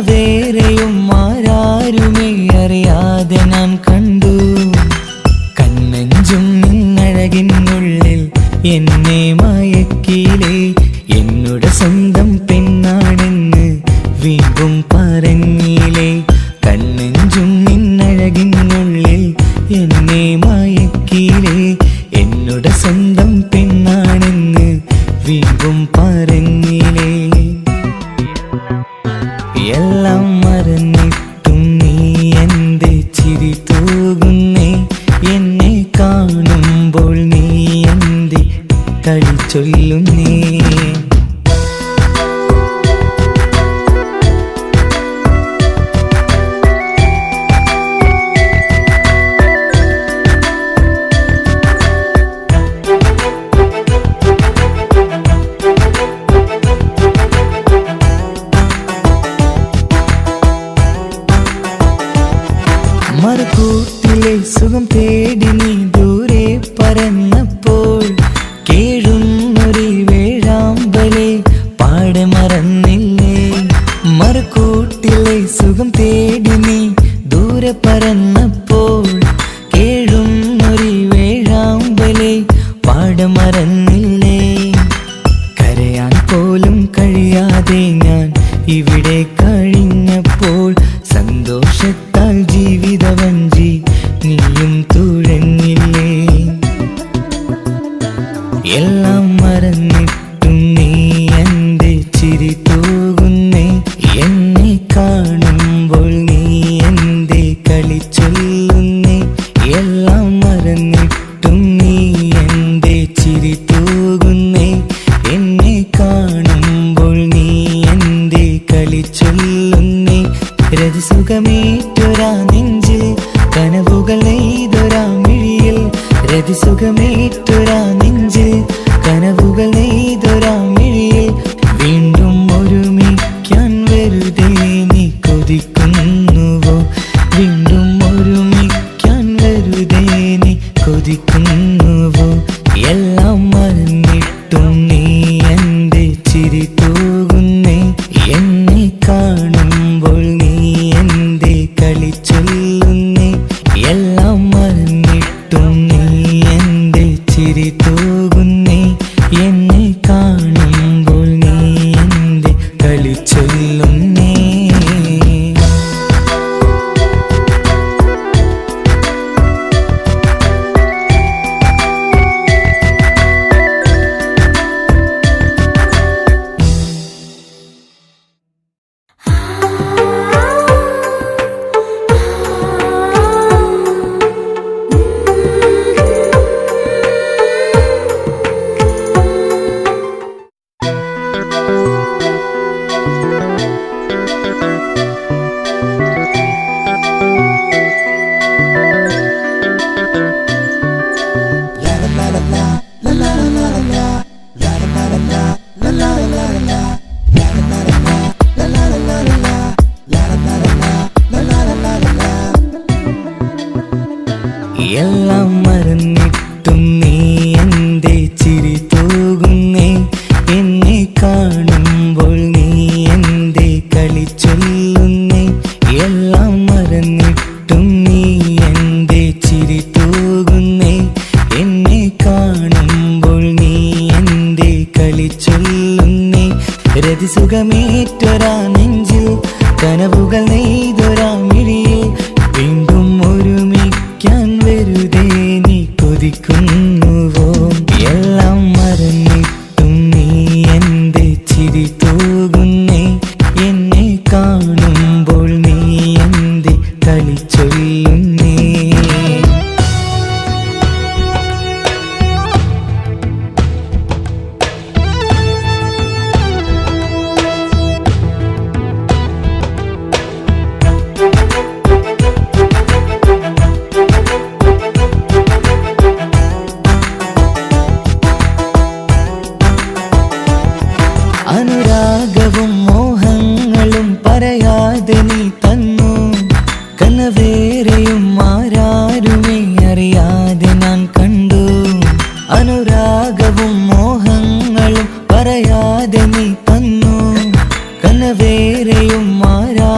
കനവേറെയും ആരാരുമേ അറിയാതെ ഞാൻ കണ്ടു. കണ്ണെഞ്ചും നിന്നഴകിനുള്ളിൽ എന്നെ മയക്കിയിലേ, എന്നോട് സ്വന്തം പെണ്ണാണെന്ന് വീണ്ടും പറഞ്ഞില്ലേ. കണ്ണെഞ്ചും നിന്നഴകിനുള്ളിൽ എന്നെ മയക്കിയിലേ, എന്നോട് സ്വന്തം പെണ്ണാണെന്ന് വീണ്ടും പറഞ്ഞില്ലേ. എല്ലാം മറന്നിട്ടും നീ എന്റെ ചിരി തൂകുന്നേ, എന്നെ കാണുമ്പോൾ നീ എന്റെ കളി ചൊല്ലുന്നേ. മറുകൂട്ടിലെ സുഖം തേടി നീ ദൂരെ പറന്നപ്പോൾ, കേഴുന്നൊരു വേഴാമ്പലെ പാടെ മറന്നില്ലേ. മറുകൂട്ടിലെ സുഖം തേടി നീ ദൂരെ പറന്നപ്പോൾ, കേഴുന്നൊരു വേഴാമ്പലെ പാടെ മറന്നില്ലേ. കരയാൻ പോലും കഴിയാതെ ഞാൻ ഇവിടെ കഴിഞ്ഞപ്പോൾ, സന്തോഷത്താൽ ജീവിതവഞ്ചി നീയും തുഴഞ്ഞില്ലേ. എല്ലാം മറന്നിട്ടും നീ എന്റെ ചിരി തൂകുന്നേ, എന്നെ കാണുമ്പോൾ നീ എന്റെ കളി ചൊല്ലുന്നേ. എല്ലാം മറന്നിട്ടും നീ എന്റെ ചിരി തൂകുന്നേ, എന്നെ കാണുമ്പോൾ നീ എന്റെ കളി ചൊല്ലുന്നേ. രതിസുഖമേറ്റൊരാ നെഞ്ചിൽ കനവുകൾ നെയ്തൊരാ മിഴിയിൽ, രതിസുഖമേറ്റൊരാ നെഞ്ചിൽ കനവുകൾ നെയ്തൊരാ മിഴിയിൽ, വീണ്ടും ഒരുമിക്കാൻ വെറുതെ നീ കൊതിക്കുന്നുവോ, വീണ്ടും ഒരുമിക്കാൻ വെറുതെ നീ കൊതിക്കുന്നുവോ. എല്ലാം മറന്നിട്ടും നീ എന്റെ ചിരി തൂകുന്നേ, എന്നെ കാണുമ്പോൾ നീ എന്റെ കളി ചൊല്ലുന്നേ. എല്ലാം മറന്നിട്ടും നീ എന്റെ ചിരി തൂകുന്നേ, എന്നെ കാണുമ്പോൾ നീ എന്റെ കളി ചൊല്ലുന്നേ. എല്ലാം മറന്നിട്ടും നീ എന്റെ ചിരി തൂകുന്നേ, എന്നെ കാണുമ്പോൾ നീ എന്റെ കളി ചൊല്ലുന്നേ. എല്ലാം മറന്നിട്ടും നീ എന്റെ ചിരി തൂകുന്നേ, എന്നെ കാണുമ്പോൾ നീ എന്റെ കളി ചൊല്ലുന്നേ. രതിസുഖമേറ്റൊരാ നെഞ്ചിൽ കനവുകൾ നെയ്തൊരാ മിഴിയിൽ, വീണ്ടും ഒരുമിക്കാൻ വെറുതെ നീ കൊതിക്കുന്നുവോ. എല്ലാം മറന്നിട്ടും നീ എന്റെ ചിരി തൂകുന്നേ, എന്നെ കാണുമ്പോൾ നീ എന്റെ കളി ചൊല്ലുന്നേ. അനുരാഗവും മോഹങ്ങളും പറയാതെ നീ തന്നു, കനവേറെയും ആരാരുമേ അറിയാതെ ഞാൻ കണ്ടു. അനുരാഗവും മോഹങ്ങളും പറയാതെ നീ തന്നു, കനവേറെയും ആരാ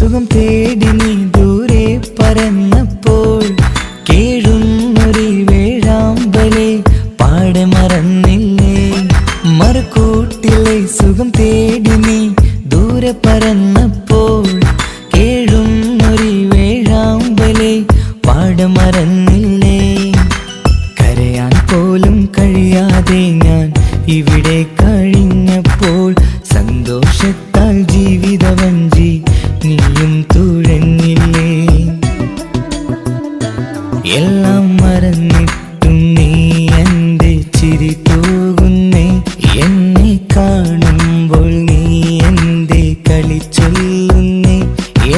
സുഖം തേടി നീ ദൂരെ പറന്നപ്പോൾ കേഴുന്നൊരു വേഴാമ്പലെ പാടെ മറന്നില്ലേ. മറുകൂട്ടിലെ സുഖം തേടി നീ ദൂരെ പറന്നപ്പോൾ കേഴുന്നൊരു വേഴാമ്പലെ പാടെ മറന്നില്ലേ. കരയാൻ പോലും കഴിയാതെ ഞാൻ ഇവിടെ കഴിഞ്ഞപ്പോൾ സന്തോഷത്താൽ ജീവിതവഞ്ചി നീയും തുഴഞ്ഞില്ലേ. എല്ലാം മറന്നിട്ടും നീ എൻ്റെ ചിരി തൂകുന്നേ. എന്നെ കാണുമ്പോൾ നീ എൻ്റെ കളി ചൊല്ലുന്നേ.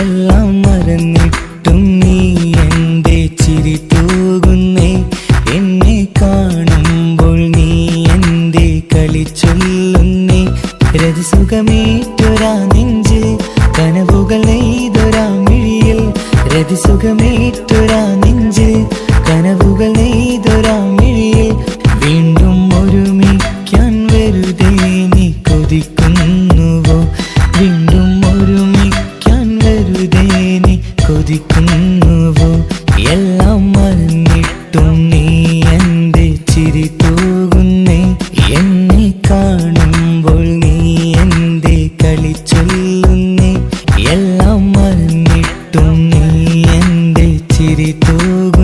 എല്ലാം മറന്നിട്ടും നീ എൻ്റെ ചിരി തൂകുന്നേ. എന്നെ കാണുമ്പോൾ നീ എൻ്റെ കളി ചൊല്ലുന്നേ. രതിസുഖമേറ്റൊരാ നെഞ്ചിൽ കനവുകൾ നെയ്തൊരാ മിഴിയിൽ. രതിസുഖമേറ്റൊരാ നെഞ്ചിൽ കനവുകൾ നെയ്തൊരാ മിഴിയിൽ. വീണ്ടും ഒരുമിക്കാൻ വെറുതെ നീ കൊതിക്കുന്നുവോ. വീണ്ടും ഒരുമിക്കാൻ വെറുതെ നീ കൊതിക്കുന്നുവോ. എല്ലാം മറന്നിട്ടും നീ എൻ്റെ ചിരി തൂകുന്നേ. എന്നെ കാണുമ്പോൾ നീ എൻ്റെ കളി ചൊല്ലുന്നേ. എല്ലാം മറന്നിട്ടും നീ എൻ്റെ ചിരി തൂകുന്നേ.